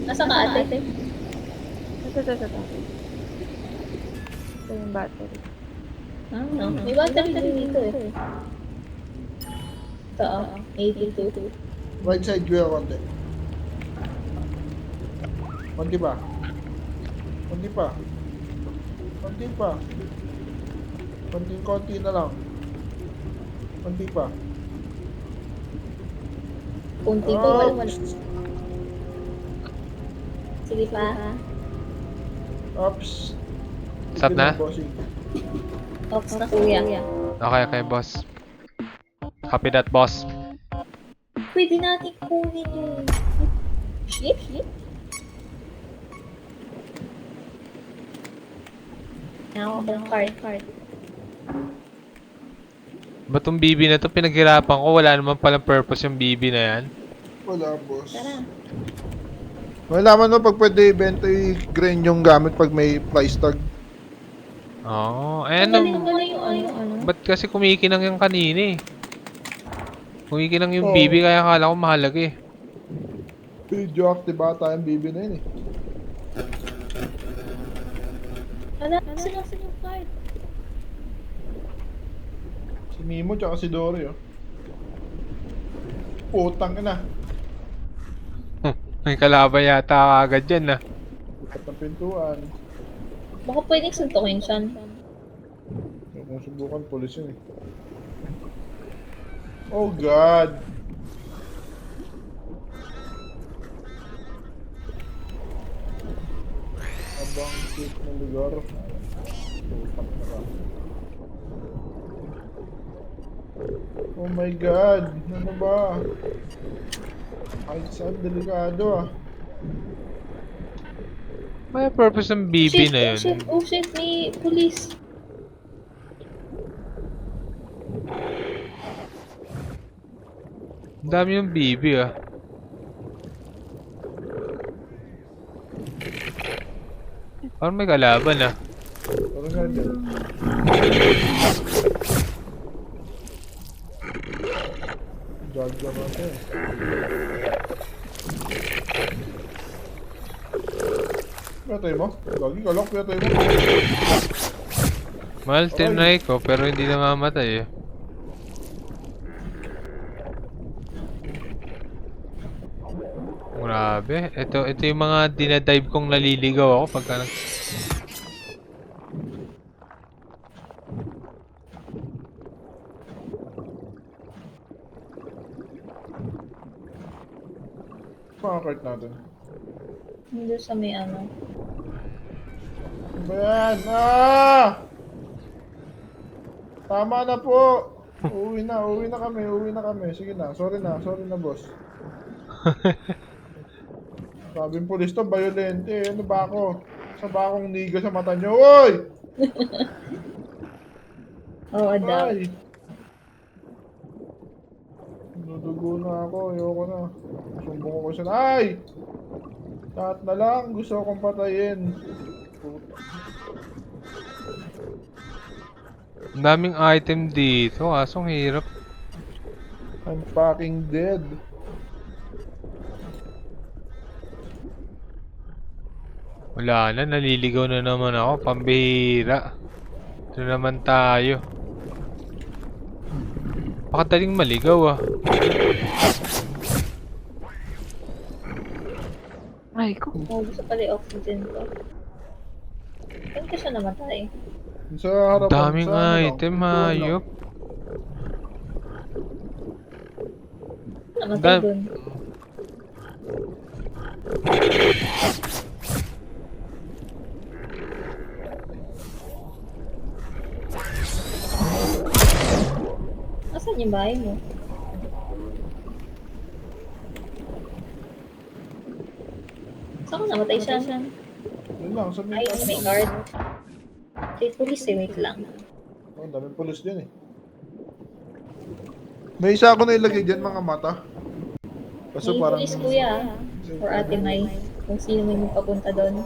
Nasa ka ate? Ito. Ito yung battery. May battery din dito eh. Ito 82. Right side, kuya, konti. Konti pa. Konti na lang. Konti pa. Kunti pa, wala. Sige pa. Ops. Stop na? Bossing. Ops na kuya. Okay, boss. Copy that, boss. Pwede natin kunin yung ship? Now, ang card. Ba't tong BB na to pinaghirapan ko? Wala naman palang purpose yung BB na yan. Wala, boss. Tara. Malaman mo pag pwede ibenta i-grain yung gamit pag may price tag. Oo. Ang galing ano? yung ano. Ba't kasi kumikinang yung kanina eh? Kumikinang yung Oo. BB kaya akala ko mahalaga eh. Video active ata yung BB na yun eh. Ala, saan yung card? Si Mimo tsaka si Dory oh. Putang ina. May kalaban yata agad dyan ah. Ikat ng pintuan. Baka pwedeng suntukin siya. Kung subukan, polis yun eh. Oh God! Abang cute ng lugar. Tupak na ka. Oh my God! Ano ba? Ay, saan delikado ah. May purpose ng BB na yun. Oh shit, may police. Ang dami yung BB ah. Parang may kalaban ah. Parang nga dyan. Gagawin natin. Pinatay mo? Lagi ka lang, pinatay mo. Mahal tinry ko pero hindi namamatay eh. Grabe. Ito yung mga dinadive kong naliligaw ako pagka nag... Mga cart natin. Hindi sa may ano. Ano ba yan? Ah! Tama na po! Uwi na kami. Sige na, sorry na boss. Sabing pulis to, violente. Ano ba ako? Sa ba akong niga sa mata nyo? Oy! Oo, daw. Ay! Nadugo na ako, ayoko na. Sumbong ako siya. Ay! Lahat na lang, gusto akong patayin. Puta. Ang daming item dito, asong hirap. I'm fucking dead. Wala na, naliligaw na naman ako, pambihira. Ito naman tayo. Pakadaling maligaw ah. Ay ko. Oh, gusto pala yung oxygen ko. Saan ka siya namatay? Sa harapan, Daming sa ano, item, doon lang. hayop. Namatay Da- dun. Asan yung bahay mo? Saan ka namatay siya? Yun lang, sa Ay, may guard. May police eh, wait lang. Oh, daming pulis dyan eh. May isa ako na ilagay dyan, mga mata. Kaso May parang... police kuya. Or ate Mai. Kung sino may magpapunta doon.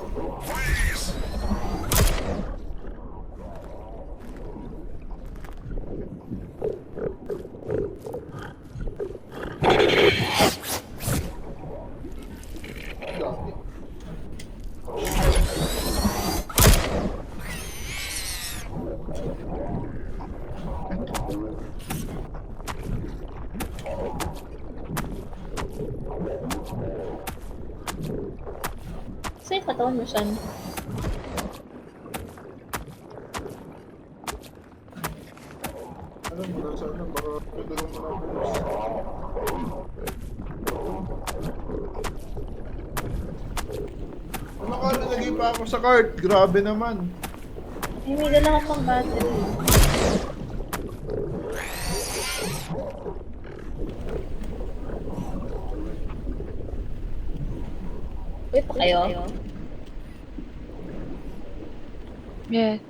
Saan yung katawan mo siya? Alam mo na sana, baka pwede lang mo na pulis. Ano ka, nalagay pa ako sa cart? Grabe naman. Ay, may dala ka pang battery. Uy, pa kayo? Yes.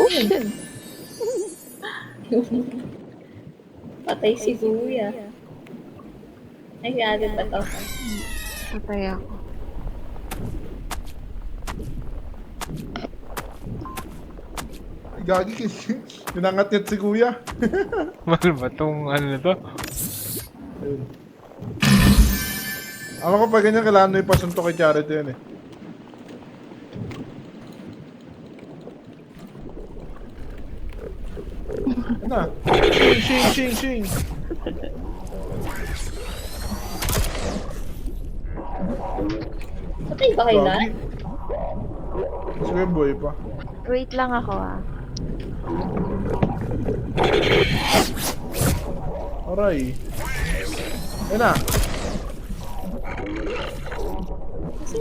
Oh, shit. Patay si Kuya. Ay, agad ba to? Patay ako. Gagi, pinangat-ngat si kuya. Mahal ba tong ano na to? Ayun. Alam ko pag ganyan, kailangan mo ipasunto kay Charity yun eh. Ano na? Shing! Patay ba kayo lahat? Sige, boy pa. Wait lang ako ah. Aray. Ayun na. Kasi,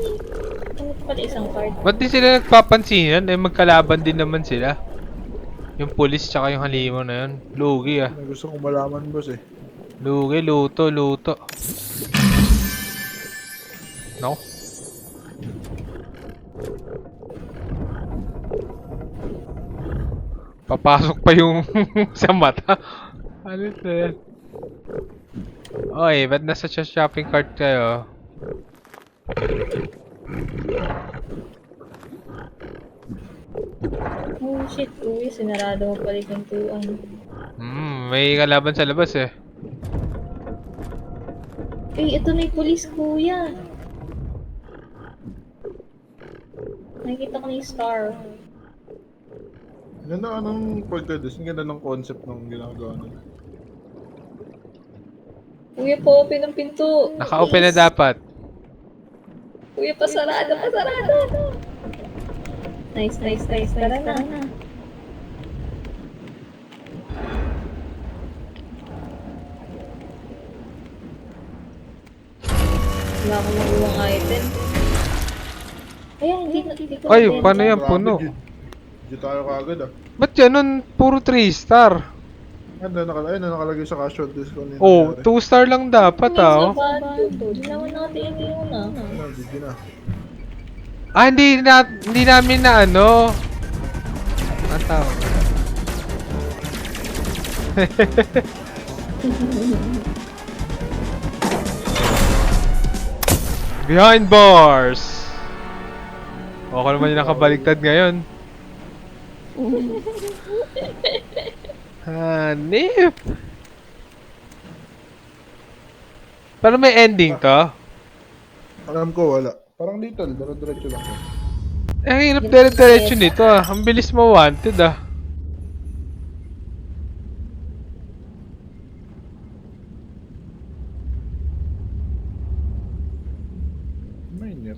ano pa pala isang card? Ba't di sila nagpapansinan? Eh magkalaban din naman sila. Yung pulis tsaka yung halimaw na yun. Lugi ah. May gusto kong malaman, boss eh. Lugi, luto, luto. No? Papasok pa yung sa mata. Ano ito yan? Oy, ba't nasa shopping cart kayo? Oh shit, uy, sinarado mo pala yung pintuan. May kalaban sa labas eh. Eh, ito na yung police, kuya. Nakikita ko na yung star. Ganda anong pagkadis, ang ganda ng concept ng ginagawa nila. Kuya, pa-open ang pinto. Naka-open na Please. dapat. Kuya, pasarado, pasarado. Nice, nice, nice. Tara na. Wala akong makuwang item. Ayan, hindi ko Ay, na- paano yan? Puno. Di tayo kagad ah. Ba't yan nun? Puro 3 star. Ayun na nakalagay sa casual disc ko nila. Oh, 2 star lang dapat ah. Oh. Hindi naman natin yung una. Hindi na. Ah, hindi namin na ano. Ang tawag. Behind bars. Ako naman yung nakabaligtad ngayon. Hanip. Pero may ending to. Alam ko wala. Parang dito, dire-diretso lang. Eh, ang hirap dire-diretso nito ah. Ang bilis mo wanted ah. Miner.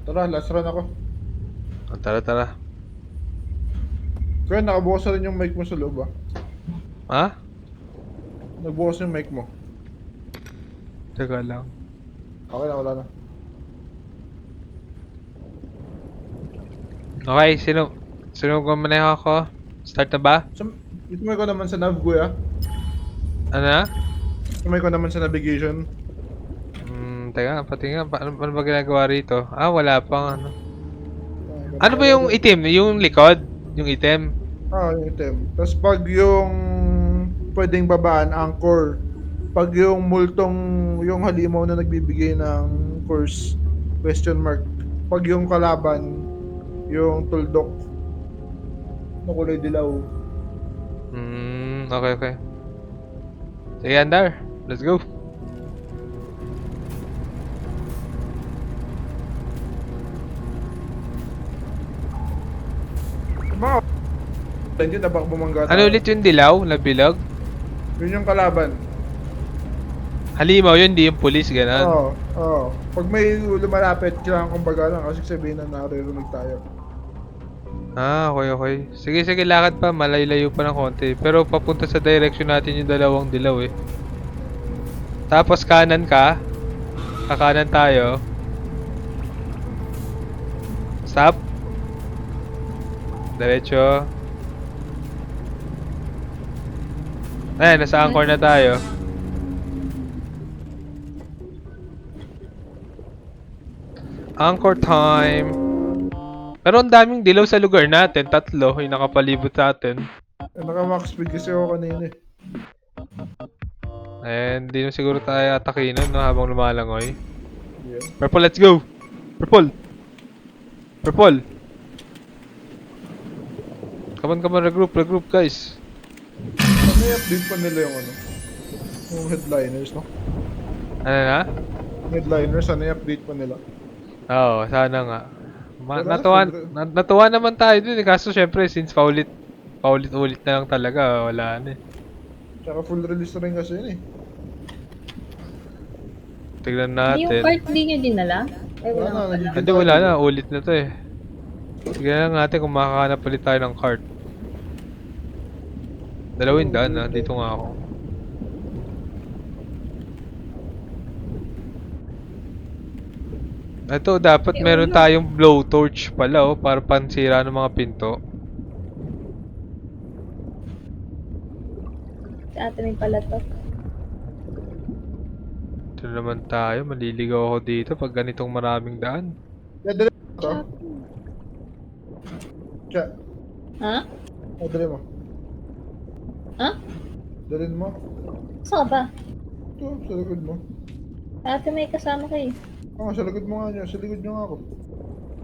Tara, last run ako. Oh, tara, tara. Kaya nakabukas na rin yung mic mo sa loob ah. Ha? Nagbukas yung mic mo. Teka lang. Okay na, wala na. Okay, sino gumaneho ako? Start na ba? Itumay ko naman sa nav, kuya. Ano na? Itumay ko naman sa navigation. Teka, pati nga, paano ba ginagawa rito? Ah, wala pang ano. Ano ba yung item? Yung likod? Yung item? Ah, yung item. Tapos pag yung pwedeng babaan, anchor. Pag yung multong, yung halimaw na nagbibigay ng course, question mark. Pag yung kalaban, yung tuldok na kulay dilaw. Okay, okay. Sige, Andar. Let's go. Mga yun na baka bumangga tayo. Ano ulit yung dilaw na bilog? Yun yung kalaban. Halimaw yun, di yung police, gano'n. Oo, oo. Pag may lumalapit, kailangan kumbaga lang kasi sabihin na naririnig tayo. Ah, okay, okay. Sige, sige, lakad pa. Malayo-layo pa ng konti. Pero papunta sa direction natin yung dalawang dilaw eh. Tapos kanan ka. Kakanan tayo. Stop. Diretso. Ayan, nasa anchor na tayo. Anchor time. Pero ang daming dilaw sa lugar natin. 3 yung nakapalibot sa atin. Naka-max speed kasi ako kanina eh. And di na siguro tayo atakin nun no, habang lumalangoy. Yeah. Purple, let's go! Purple! Purple! Come on, regroup guys. Ano i-update pa nila yung ano? Yung headliners, no? Ano na? Headliners, ano i-update pa nila? Oo, sana nga. Wala, Natuwa naman tayo dun eh. Kaso syempre, since paulit-ulit na lang talaga, wala na eh. Tsaka full release na rin kasi yun eh. Tignan Yung natin. part hindi nyo dinala? Ay, wala Wala nga na, pala. Hindi, wala na. Ulit na to eh. Sige lang natin kung makakahanap ulit tayo ng cart. 200 na, dito nga ako. Ito, dapat May meron ulo. tayong blowtorch pala oh, para pansira ng mga pinto. Si ate may palatok. Ito naman tayo, maliligaw ako dito pag ganitong maraming daan. Dadali mo to? Siya. Ha? Dadali mo. Ha? Dalhin mo. Saan ka ba? Ito, sa likod mo. Ate may kasama kayo. Ah, sa likod mo nga niya. Sa likod niyo nga ako.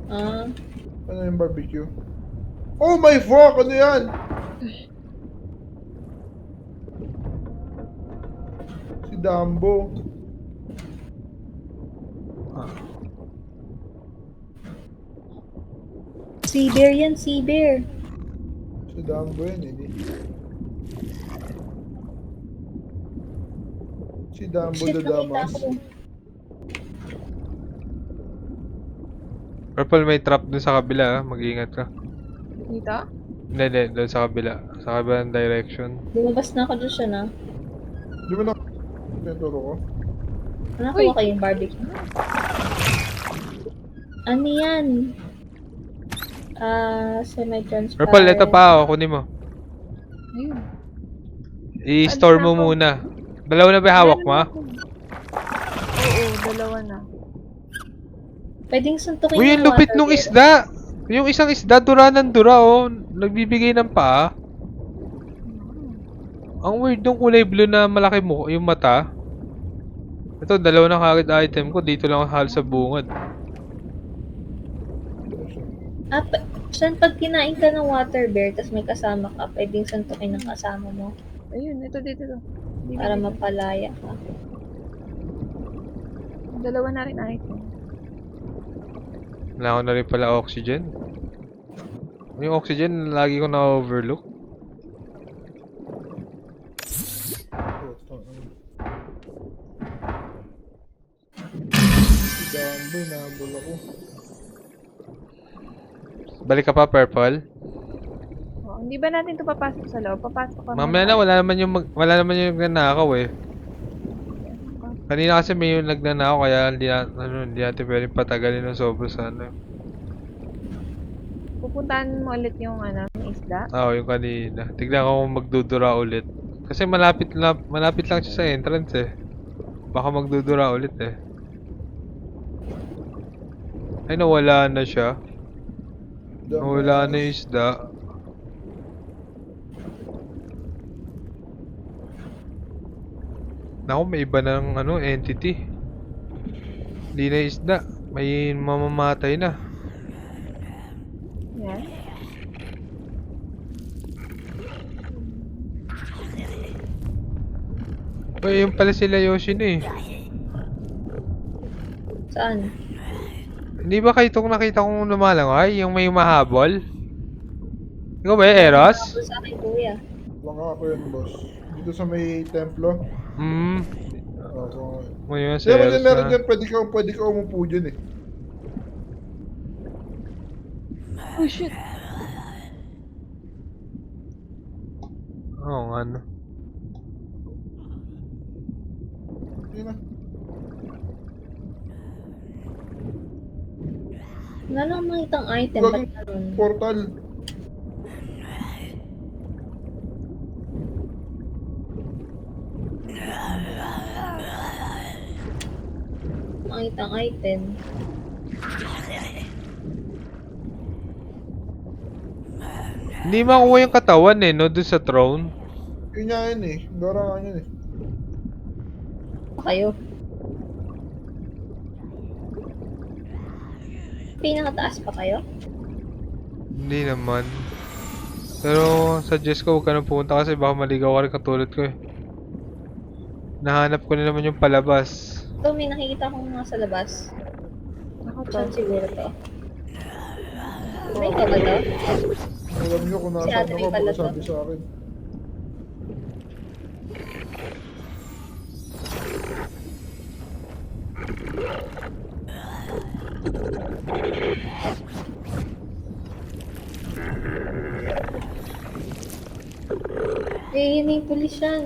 Ah, Ano yung barbecue? Oh my fuck! Ano yan? Si Dumbo. sea bear yan, sea bear. Si Dumbo yan, hindi. Si Dumbo Shit, the nakita Damas. ko. Purple, may trap dun sa kabila ah, mag-iingat ka. Dito? Hindi, dun sa kabila. Sa kabilang direction. Lumabas na ako dun siya na. Di ba na... Tinuturo ko? Nakuha kayong barbecue. Ano yan? Semi-transparent. Purple, ito pa oh, kunin mo. Ayun. I-store mo Alis na ako. muna. Dalawa na ba yung hawak mo ah? Oo, dalawa na. Pwedeng suntukin Uy, yung yung lupit water nung bear. isda! Yung isang isda, dura ng dura oh. Nagbibigay ng paa. Ang weird nung kulay blue na malaki mo, yung mata. Ito, dalawa na kagad item ko. Dito lang halos sa bungad. Saan pag kinain ka ng water bear, tapos may kasama ka, pwedeng suntukin ng kasama mo Ayun, ito dito. Dito, para dito. mapalaya ka. Dalawa na rin item. Wala ko na rin pala oxygen. Yung oxygen, lagi ko na-overlook. Si Dumbo, nahabol ako. Balik ka pa, Purple. Oh, hindi ba natin ito papasok sa loob? Papasok ka Mamaya na, wala naman yung nagnanakaw eh. Kanina kasi may yung nagnanakaw kaya hindi natin pwedeng patagalin ng sobra sa ano. Pupuntahan mo ulit yung isda. Oo, yung kanina. Tignan ko kung magdudura ulit. Kasi malapit lang siya sa entrance eh. Baka magdudura ulit eh. Ay, nawala na siya. Nawala na yung isda. Naku, may iba ng entity. Hindi na isda. May mamamatay na. Yan. Uy, yung pala sila Yoshi na eh. Saan? Hindi ba kayo itong nakita kong lumalangay? Yung may mahabol? Ikaw ba Eros? Tapos sa akin, kuya. Baka ako yun, boss. Dito sa may templo. Oo, Oo. yun si Meron Eros dyan, meron na. dyan. Pwede ka umupo dyan eh. Oh shit. Oo nga no. Yun na. Wala lang makitang item. Gagawin Ba't naroon? portal. Makitang item. Hindi makuha yung katawan eh, no? Doon sa throne. Yun nga yun eh. Garangan yun eh. Pa kayo. Pinakataas pa kayo? Hindi naman. Pero suggest ko huwag ka na pumunta kasi baka maligaw ka rin katulad ko eh. Nahanap ko na naman yung palabas. Ito, may nakikita akong mga sa labas. Ako to. Saan siguro to? May ka ba to? Alam nyo kung Si nasaan ate ako, may pala baka sabi sa akin. Eh, yun yung pulis yan.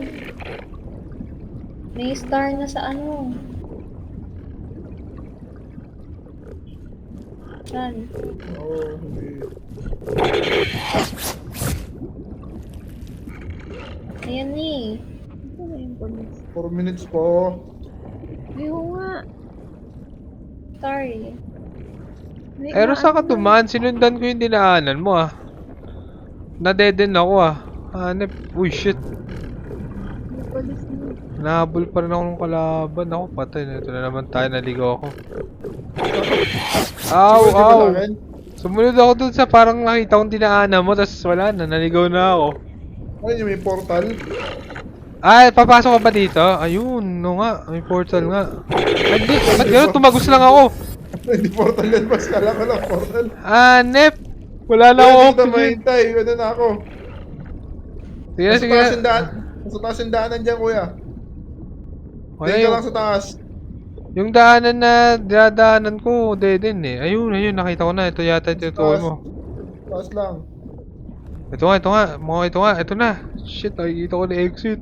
May star na sa ano. Yan. Oo, hindi. Ayan eh. Ano na yung police? 4 minutes po. Ayaw nga. Star eh. May Pero sa maano na. katumaan, sinundan ko yung dinaanan mo ah. Nadeden ako ah. Hanep. Uy shit. May police na. Nahabol pa rin ako ng kalaban. Ako patay na. Ito na naman tayo. Naligaw ako. Aw, Siguro di ba aw. sa akin? Sumunod ako dun sa parang nakita kong dinaanan mo. Tapos wala na. Naligaw na ako. Ano yung may portal? Ay, papasok ka ba dito? Ayun, no nga. May portal nga. Ay, di. Ba't gano'n? Tumagos lang ako. Hindi portal yan, boss. Kala ko lang portal. Hanep. Wala na Kaya ako. dito mahintay. Ano na ako? Sige na, Nasa sige taas na. yung daan. Nasa taas yung daanan dyan, kuya. Wala Tingin ka yung, lang sa taas. yung daanan na dinadaanan ko, deden eh. Ayun, ayun, nakita ko na. Ito yata yung tutukoy mo. Taas lang. Ito nga, ito nga. Mga ito nga, ito na. Shit, nakikita ko na exit.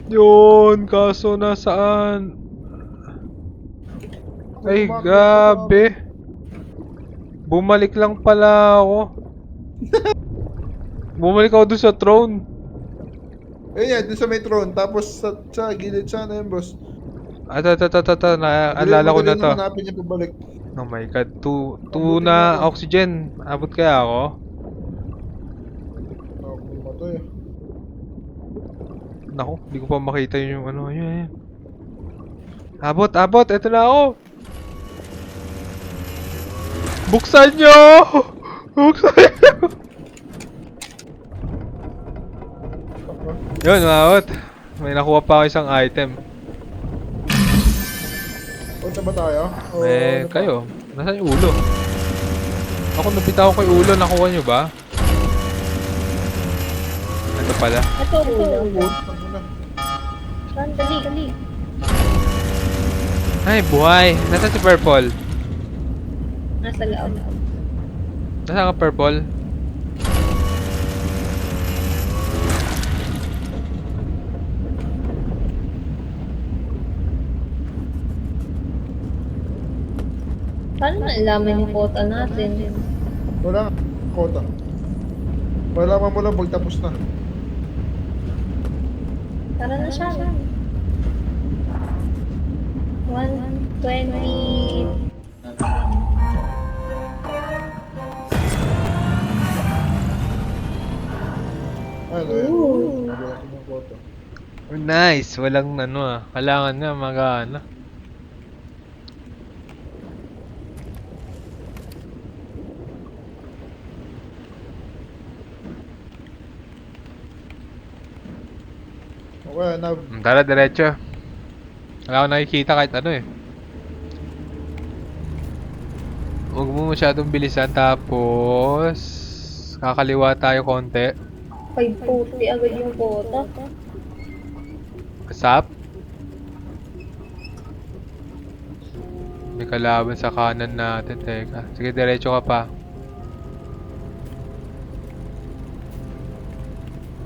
Yun, kaso nasaan? Ay, gabi. Bumalik lang pala ako. Bumalik ako dun sa throne. Ayun yan, dun sa may throne. Tapos sa gilid siya na yun, boss. Ito. Naalala ko na to. Hanapin niya pabalik. Oh my god, 2 na oxygen. Abot kaya ako? Ako matay. Naku, hindi ko pa makita yung ano. Yun. Abot. Ito na ako. Buksan nyo! Buksan nyo! Yun, maawat. May nakuha pa ako isang item. Punta ba tayo? O Eh, ano pa? kayo. Nasaan yung ulo? Ako nabitaw ko yung ulo. Nakuha nyo ba? Ito pala. Ito, ulo. Ano na? Saan? Dali. Ay, buhay. Nasaan si Purple? Nasa loob. Nasaan ka, Purple? Paano nalaman yung quota natin? Wala nga. Kota. Malaman mo lang pag tapos na. Tara na siya. 120. Ano yan? Ooh. Wala ko ng kota. Oh, nice. Walang ano ah. Kailangan nga mag-ano. Okay, na. Tara, diretso. Wala akong nakikita kahit ano eh. Huwag mo masyadong bilisan tapos kakaliwa tayo konti. 540 agad yung quota. Kasap. May kalaban sa kanan natin. Teka. Sige, diretso ka pa.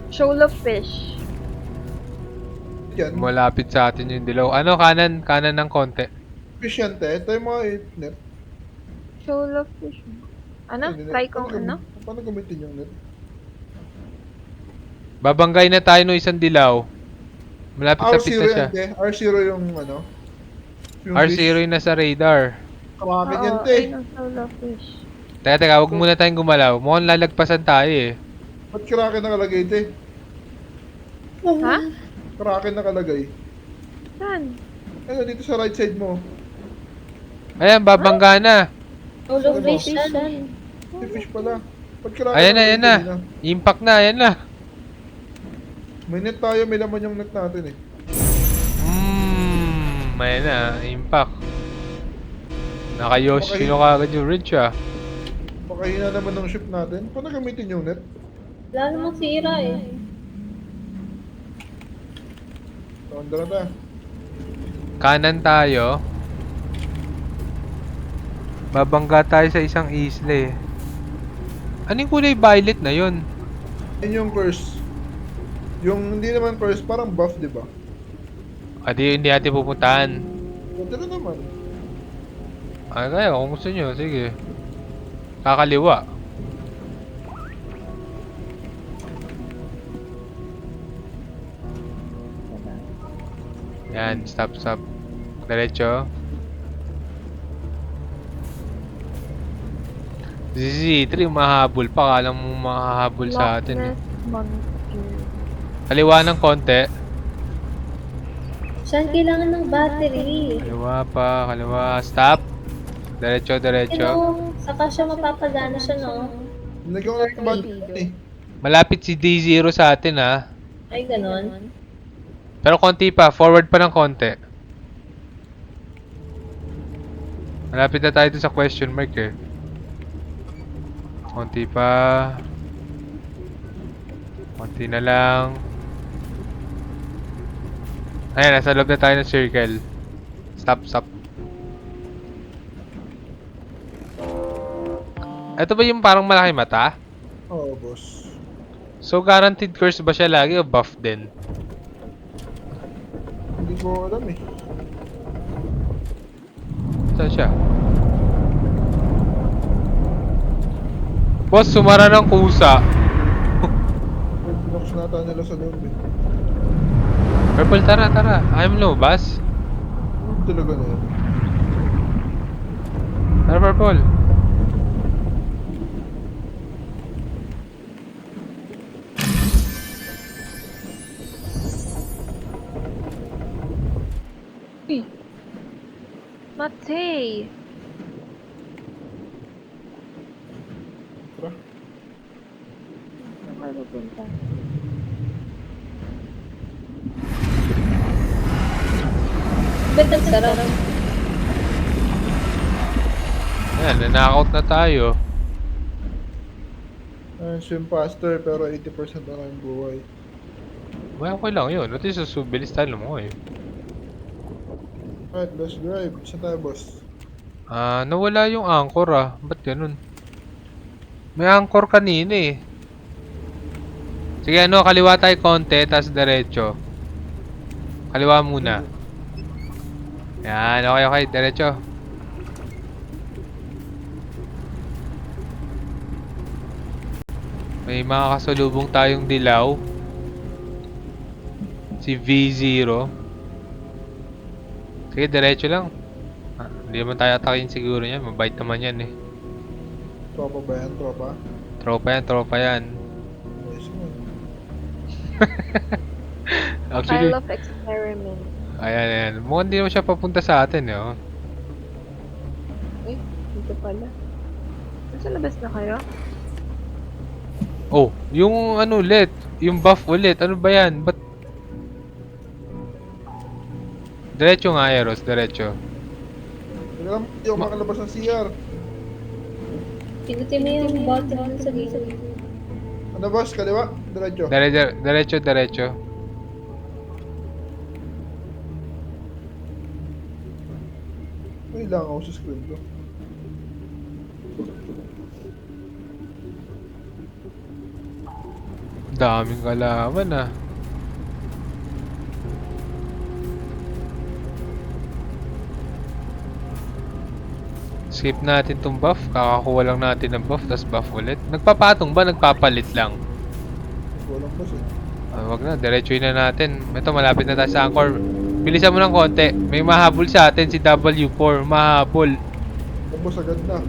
Shoal of fish. Yan. Malapit sa atin yung dilaw. Ano, kanan? Kanan ng konti. Efficiente. Ito yung mga 8 net. Shoal of fish. Ano? Hindi, net. Try kong Paano ano? Paano gamitin yung net? Babanggay na tayo ng isang dilaw. Malapit sa pit R0 na siya. yan, te. R0 yung ano. Yung R0 yung nasa radar. Kamakin yan, Oo, te. ayun ang shoal of fish. Teka, huwag muna tayong gumalaw. Mukhang lalagpasan tayo eh. Ba't Kraken nakalagay, te? Ha? Kraken nakalagay. Saan? Ano, dito sa right side mo. Ayan, babangga na. Ulo fish yan. May fish pala. Ba't Kraken Ayan na, nakalagay ayan na. kanina? Impact na, ayan na. May net tayo, may laman yung net natin eh. Ayan na, impact. Naka-Yoshino ka agad yung ridge ah. Pakahina naman ng ship natin. Paano gamitin yung net? Wala namang sira eh. Tawanda na ta. Kanan tayo. Babangga tayo sa isang isla eh. Anong kulay violet na yun? Yun yung curse. Yung hindi naman curse, parang buff, di ba? Hindi natin pupuntahan. Ganda na naman. Kaya kung gusto nyo, sige. Kakaliwa. Yan, stop. Diretso. ZZ3, mahabol pa. Kala mo mahahabol sa atin. Kaliwa ng konti. Saan kailangan ng battery? Kaliwa. Stop. Diretso. Ito, saka siya mapapagana siya, no? Nagkaw na ng battery. Malapit si D0 sa atin, ha. Ay, ganon. Pero konti pa. Forward pa ng konti. Malapit na tayo dun sa question mark, eh. Konti pa. Konti na lang. Ayan, nasa loob na tayo ng circle. Stop. Ito ba yung parang malaki mata? Oo, boss. So, guaranteed curse ba siya lagi o buff din? Hindi ko alam eh. Saan siya? Boss, sumara ng kusa. Pinoksan nata nila sa loob eh. Purple, tara. Ayaw mo lumabas? Talaga na yun. Tara, Purple. Uy. Matay. Tara. Saan ka pupunta? Ba't ang sarap? Ayan, na-knockout na tayo. Swim faster pero 80% na lang yung buhay. Well, okay lang yun. At least susubilis tayo mo eh. Alright, let's drive. Saan tayo, boss? Nawala yung anchor Ba't ganun? May anchor kanina eh. Sige, kaliwa tayo konti, tas diretso. Kaliwa muna. Yan, okay, diretso. May mga kasalubong tayong dilaw. Si V0. Sige, diretso lang. Hindi naman tayo atakin siguro yan. Mabait naman yan eh. Tropa ba yan? Tropa? Tropa yan. Yes, man. Actually, Pile of experiment. ayan. Mukhang hindi naman siya papunta sa atin eh. Oh. Uy, dito pala. Nasa labas na kayo? Oh, yung ano ulit. Yung buff ulit. Ano ba yan? Ba't? Diretso nga, Eros. Diretso. Teka lang, hindi ako makalabas ng CR. Pinutin mo yung button sa gilid. Ano, boss? Kaliwa? Diretso. Diretso. May lang ako sa screen ko. Daming kalaban Skip natin tong buff. Kakakuha lang natin ng buff, tas buff ulit. Nagpapatong ba? Nagpapalit lang? Walang boss eh. Wag na, diretsuin na natin. Ito, malapit na tayo sa anchor. Bilisan mo ng konti. May mahabol sa atin si W4. Mahabol. Boss, agad na.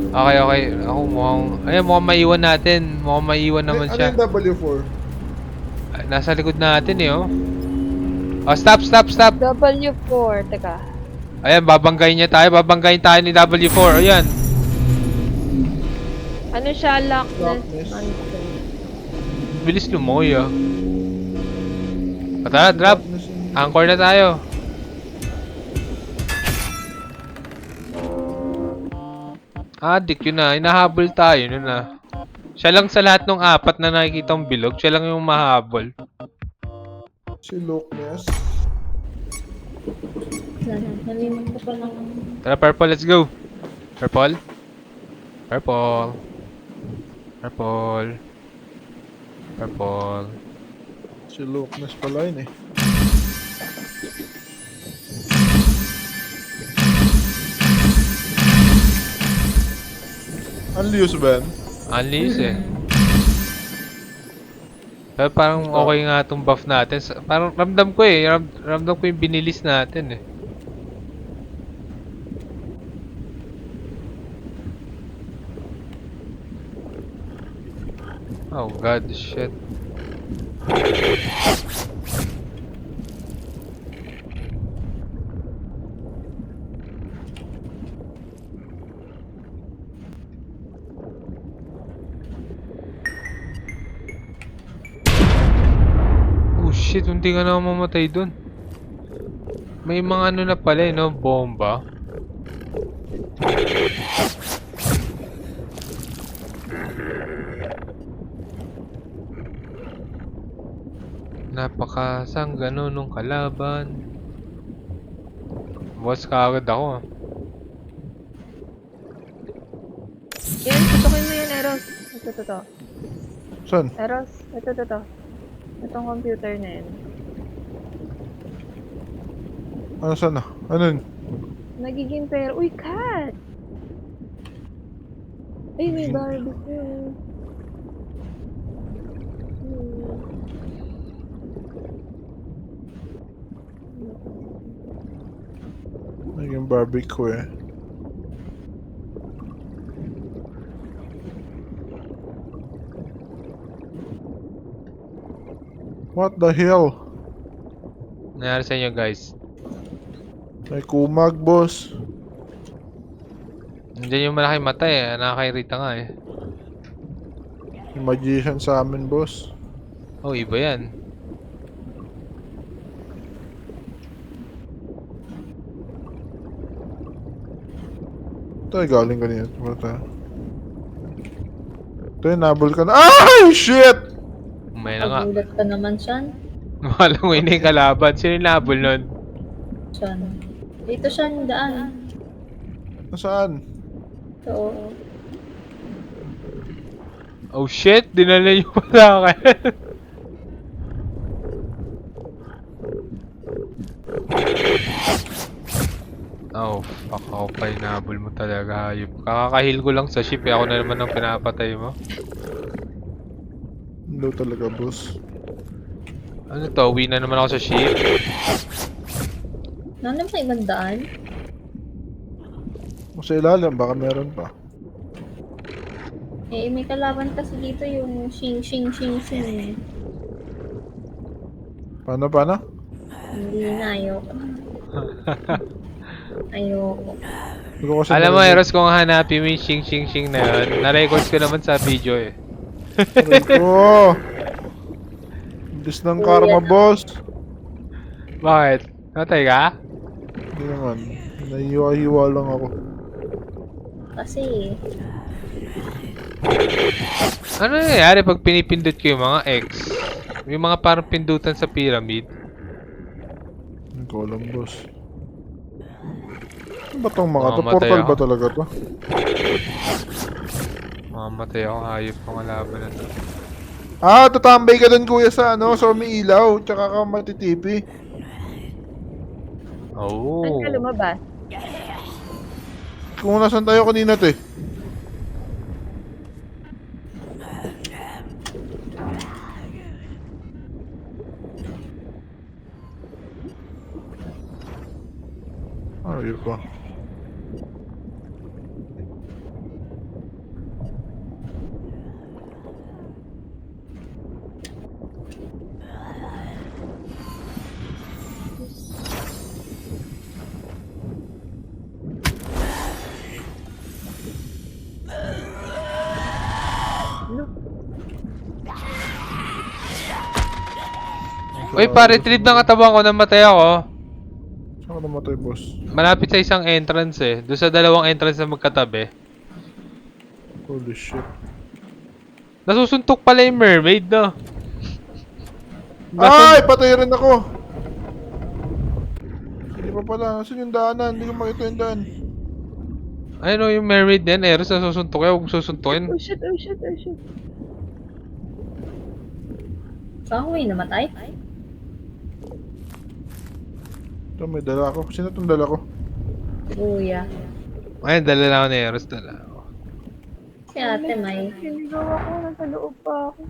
Okay. Ako mukhang maiwan natin. Mukhang maiwan naman Ano siya. yung W4? Nasa likod natin eh, oh. Oh, stop. W4. Teka. Ayan, babanggayin tayo ni W4. Ayan. Ano siya? Lockness. Bilis lumoy, Tara, drop. Anchor na tayo. Adik yun Hinahabol tayo nun Siya lang sa lahat ng apat na nakikitang bilog. Siya lang yung mahabol. Si Lockness. Nalimot ko pa lang. Tara, Purple, let's go. Purple. Purple. Purple. Si Lukeness pala yun eh. Unleash ba yan? Unleash eh. Pero parang okay nga itong buff natin. Parang ramdam ko eh. Ramdam ko yung binilis natin eh. Oh god, shit. Oh shit, hindi ka na mamatay dun. May mga ano na pala eh, no? Bomba. Napakasangano nung kalaban. Boss kaagad ako ah. Yan, tutukin mo yan, Eros. Ito. Saan? Eros, ito. Itong computer na yan. Ano saan na? Ano yun? Nagiging pero... Uy, cat! Ay, may barbecue. Naging barbecue eh. What the hell? Nangyari sa inyo guys. May kumag, boss. Nandiyan yung malaking mata eh. Nakakairita nga eh. May magician sa amin, boss. Oh, iba yan. Ito ay galing kanina. Ito. Ito yung nabol ka na. Ay! Shit! May na nga. Pagulat ka naman, Sean. Walang win yung kalaban. Sino yung nabol nun? Sean. Dito, Sean, daan. Nasaan? So, Oh shit! Dinala niyo pa sa akin. Oh, fuck ako pa inabol mo talaga, hayop. Kakakahil ko lang sa ship eh. Ako na naman ang pinapatay mo. Low talaga, boss. Ano to? Uwi na naman ako sa ship. nanan pa ibang daan? Kung sa ilalim, baka meron pa. Eh, may kalaban kasi dito yung shing. Paano? Hindi na, ayoko. Ayoko. Hindi ko kasi Alam mo, narinig. Eros, kung hanapin mo yung shing na yun, na-record ko naman sa video eh. Aray ko! Bilis ng karma, boss. Bakit? Natay ka? Hindi naman. Nahiwa-hiwa lang ako. Kasi, Ano nangyayari pag pinipindot ko yung mga X? Yung mga parang pindutan sa pyramid. Hindi ko alam, boss. Ano ba tong mga to? Mamamatay Portal ako. ba talaga to? Mamamatay ako, hayop ng laban na to. Ah, tatambay ka dun, kuya, sa ano, sa umiilaw. Tsaka ka matitipi. Oh. Saan ka lumabas? Kung nasan tayo kanina, te. Ah, yun pa. Uy, pa-retrieve ng katawan ko, namatay ako. Saan ka namatay, boss? Malapit sa isang entrance eh. Doon sa dalawang entrance na magkatabi. Holy shit. Nasusuntok pala yung mermaid, no? Ay! Patay rin ako! Hindi pa pala. Saan yung daanan? Hindi ko makita yung daan. Ayun o, yung mermaid na yan, Eros, na susuntukin. Huwag mo susuntukin. Oh shit, oh shit, oh shit. Saan ko may namatay? Ito, may dala ako. Sino itong dala ko? Kuya. Ayun, dala na ako ni Eros, dala ako. Si ate may. Sinigaw ako, nasa loob pa ako.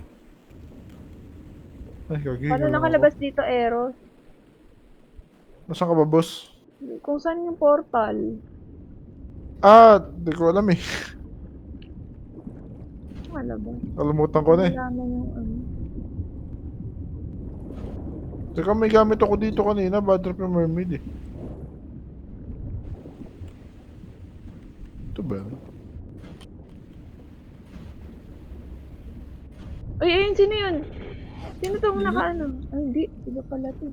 Ay, kagi. Paano nakalabas dito, Eros? Nasaan ka ba, boss? Kung saan yung portal? Ah, di ko alam eh. Wala ba? Kalimutan ko na eh. Wala naman yung ano. Teka, may gamit ako dito kanina. Bad trip yung mermaid eh. Ito ba? Ay, ayun, sino yun? Sino tong naka-ano? Ay, hindi. Iba pala to.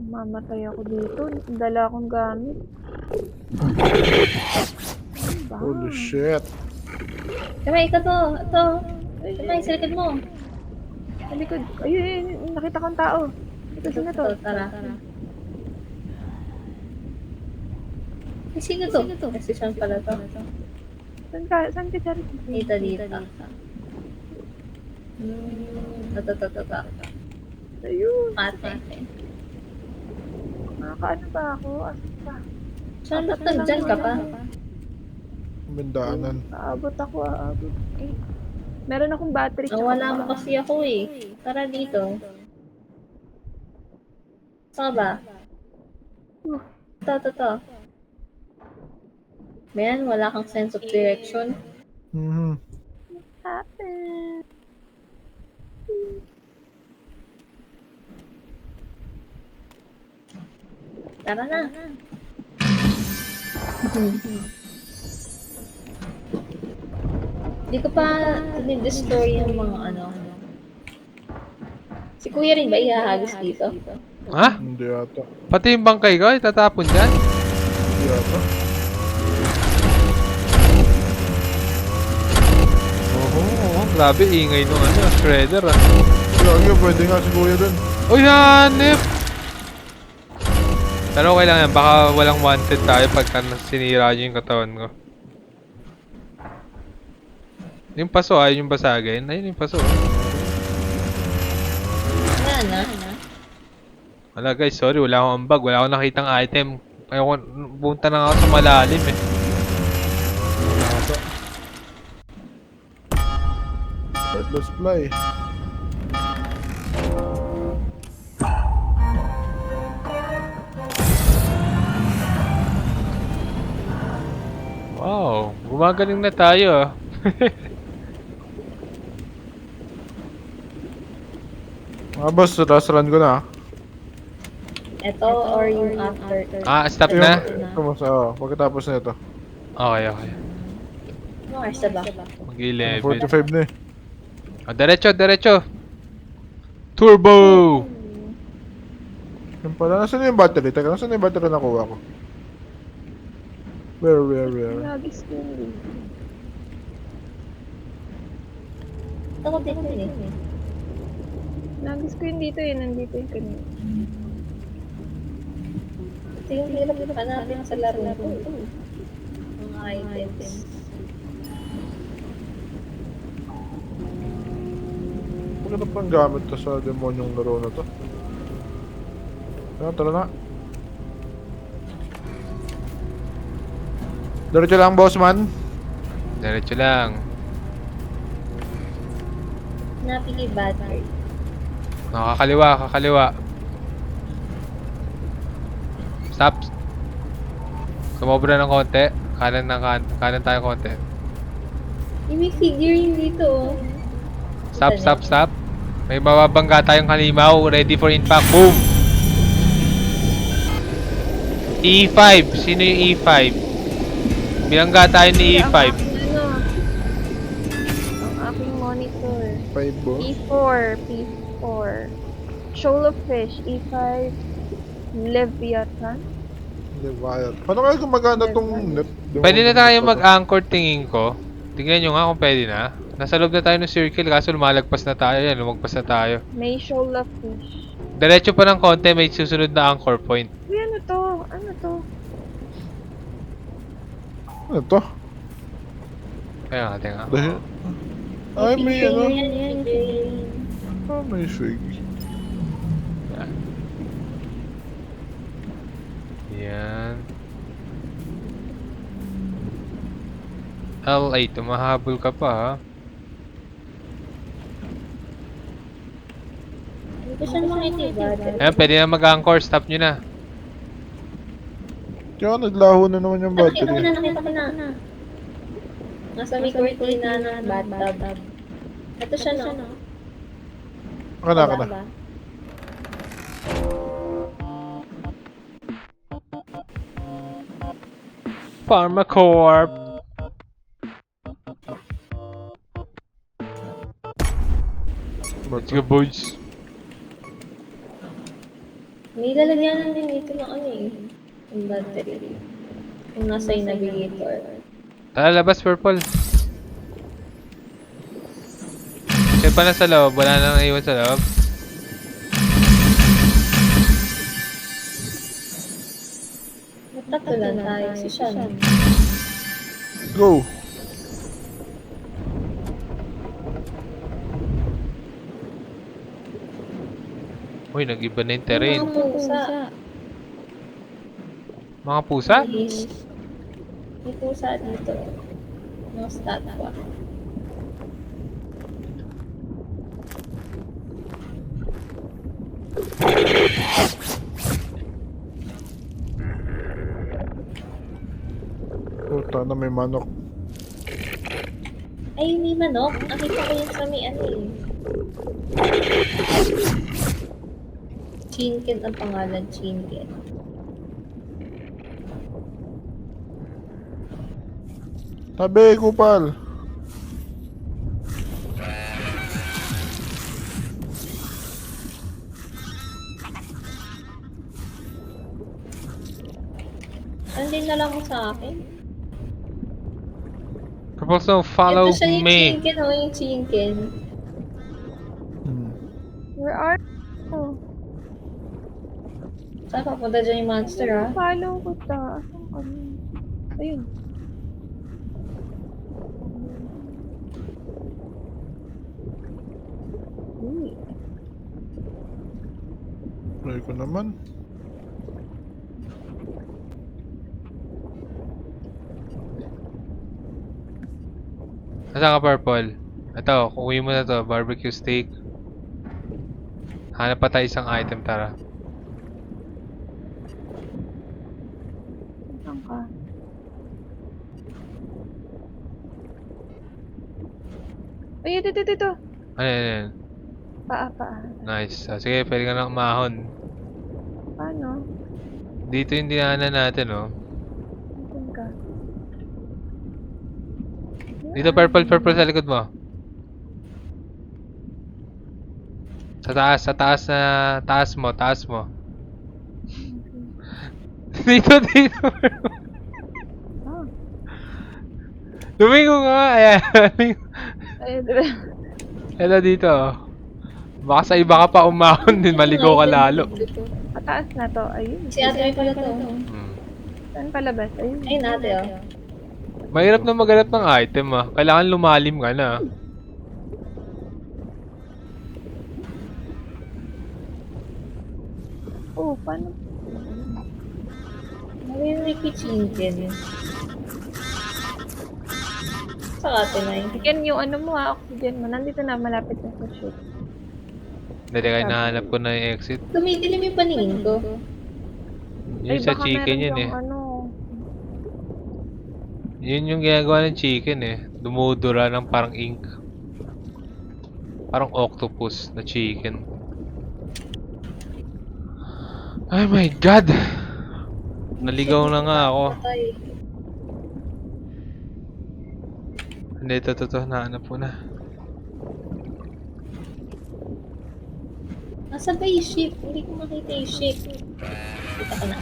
Mamatay ako dito. Dala akong gamit. Ano ba? Holy shit. Kamay, ito to. Ito. Kamay, sa likod mo. Sa likod. Ayun, ayun, nakita kong tao. Ito, sino to? Tara. Sino to? Kasi saan pala to? Saan ka, Charity? Dito. Ito. Ayun. Ate. Nakakaano ba ako? Asan pa? Saan ba to? Diyan ka pa? Bendaanan. Aabot ako, aabot. Eh, meron akong battery. tsaka Nawala mo pa- kasi ako eh. Tara dito. Saan ba? Ito. Bayan, wala kang sense of direction. Mhm. Happen. Tara na. Hindi ko pa destroy yung mga ano. Si kuya rin ba ihahagis dito? Ha? Hindi yata. Pati yung bangkay ko, itatapon dyan? Hindi yata. Oo, grabe, ingay nung ano, shredder ah. Lagi, pwede nga si kuya dun. Uy, hanip! Pero okay lang yan, baka walang wanted tayo pagka sinira nyo yung katawan ko. Yung paso, ayun yung basagin. Ayun yung paso. Wala na. Wala guys, sorry, wala akong ambag, wala akong nakitang item. Ayoko, punta na nga ako sa malalim eh. Yata. Let's fly. Wow, gumagaling na tayo ah. Mga boss, last run ko na. Ito or yung after. Stop na? Pagkatapos na ito. Okay. Ano oras na ba? Mag-11. 45 na eh. Diretso. Turbo! Yung pala, nasan na yung battery? Teka, nasan na yung battery na nakuha ko? Where? Nagis ko yun. Ito ko dito eh. Nagis ko yun dito eh. Nandito yung kanina. Ito yung hirap hanapin sa laro ko. Mga items. Maganda pang gamit to sa demonyong laro na to. Tara na. Diretso lang, boss man. Diretso lang. Napili battery. Kakaliwa. Stop. Sumobra ng konti. Kanan tayo konti. May figurine dito oh. Stop. May mababangga tayong halimaw. Ready for impact. Boom! E5. Sino yung E5? Bilangga tayo ni E5. Ang aking monitor. 5 boss. P4. Shoal of fish. E5. Leviathan. Leviathan. Paano kaya gumagana tong net? Pwede na tayo mag-anchor tingin ko. Tingnan nyo nga kung pwede na. Nasa loob na tayo ng circle kaso lumalagpas na tayo. Yan, lumagpas na tayo. May shoal of fish. Diretso pa ng konti, may susunod na anchor point. Uy, ano to? Ano to? Ano to? Kaya nga, tinga. Dahil... Ay, may ano. Yan. Ah, may swig. Yan. L8, tumahabol ka pa ha. Hindi ko siya makikita. Ayan, pwede na mag-anchor, stop nyo na. Kaya naglaho na naman yung Nakita ko battery. na. Nasa may cortina ng bathtub. Ito siya, no? Kana. Ba? Pharmacorp. Let's go boys. May lalagyan din dito ng ano eh. Yung battery. Yung nasa yung navigator. Tara, labas purple. Check pa na sa loob, wala nang naiwan sa loob. Tatlo lang tayo si Sean. Go! Uy, nag-iba na yung terrain. Mga pusa. Mga pusa? May pusa dito. Mga statwa. Puta na may manok. Ay, may manok. Nakita ko yun sa may ano eh. Chinken ang pangalan, Chinken. Tabi, kupal! Andin na lang mo sa akin. Purple Snow, follow Ito siya yung me. Chinken, oh, yung Chinken. Where are you? Saan papunta dyan yung monster, ah? Follow ko ta. Asang ano? Ayun. Uy. Play ko naman. Nasaan ka purple? Ito, kukunin mo na to, barbecue steak. Hanap pa tayo isang item, tara. Saan ka? Ay, ito. Ano yan? Paa. Nice. Sige, pwede ka na umahon. Paano? Dito yung dinaanan natin, oh. Saan ka? Dito, purple sa likod mo. Sa taas mo. dito. Ah. Lumingo nga, ayan. Ayun, diba? Hello dito, oh. Baka sa iba ka pa umahon din, maligo ka lalo. Pataas na to. Ayun. Si ate pala to. Saan palabas? Ayun. Ayun ate, oh. Mahirap na maghanap ng item, ah. Kailangan lumalim ka na. Oh, paano? Narinig yung Chinken. Sa ate na yun. Again, yung ano mo ha, oxygen mo. Nandito na, malapit na sa shoot. Dali kayo nahanap ko na yung exit. Tumidilim yung paningin ko. Yun sa baka chicken meron yun, eh. yung ano. Yun yung ginagawa ng chicken, eh. Dumudura ng parang ink. Parang octopus na chicken. Oh my god! Naligaw na nga ako. Patay. Hindi, ito. Nahanap ko na. Nasa ba yung ship? Hindi ko makita yung ship. Kita ko na.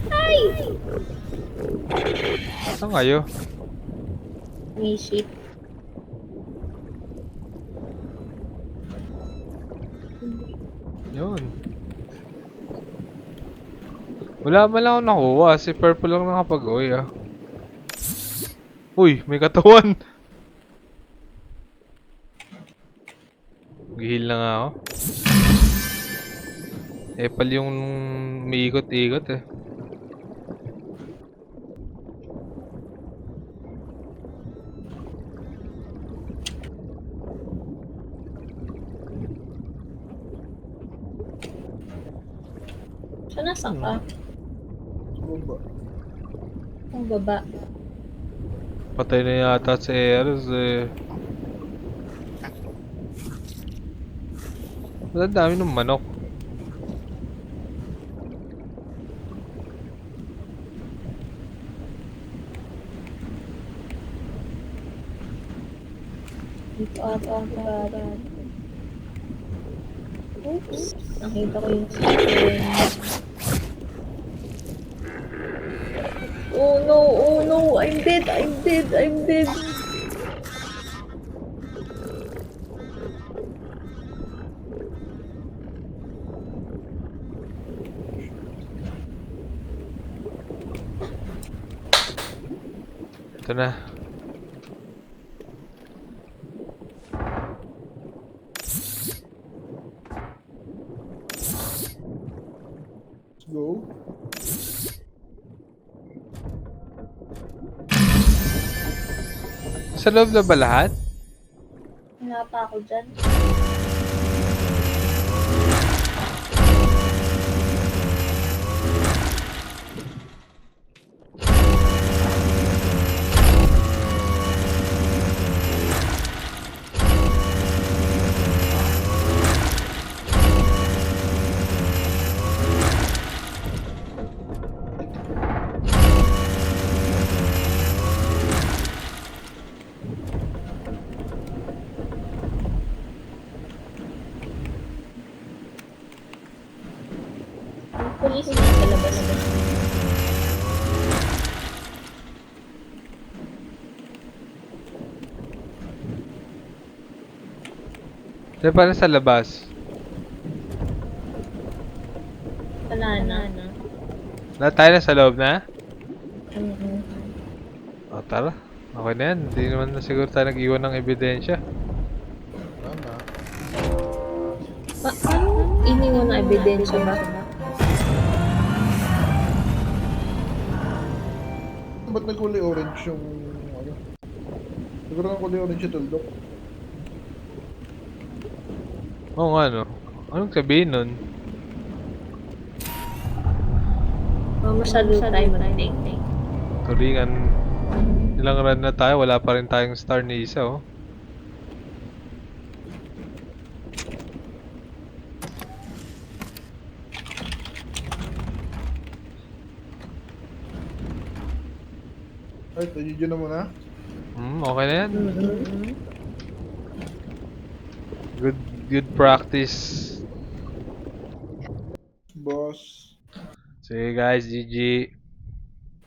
Ay! Saan kayo? May ship. Yun. Wala man lang ako nakuha. Si Purple lang nakapag-uwi ah. Uy, may katawan! Gihil na nga ako. Epal yung umiikot-ikot eh. So, nasaan ka? Baba. Ang baba. Patay na yata si Eros eh. Ang dami ng manok. Dito ata ang baba. Oops. Nakita ko yung chicken. Oh no, oh no, I'm dead, I'm dead, I'm dead. Ito na. Let's go. Sa loob na ba lahat? Wala pa ako dyan. Ang pulis na sa labas. Di ba na sa labas? Wala na. Lahat tayo na sa loob na? Mm-mm. O tara. Okay na yan. Hindi naman na siguro tayo nag-iwan ng ebidensya. Tama. Anong iniwan na ebidensya ba? Ba't nagkulay orange yung ano? Siguro ng kulay orange yung tuldok. Oo nga no. Anong sabihin nun? Masyado tayo mag-take. Turingan. Ilang run na tayo. Wala pa rin tayong star ni isa oh. Ay, tayo na muna. Okay na yan. Good practice. Boss. Sige guys, GG.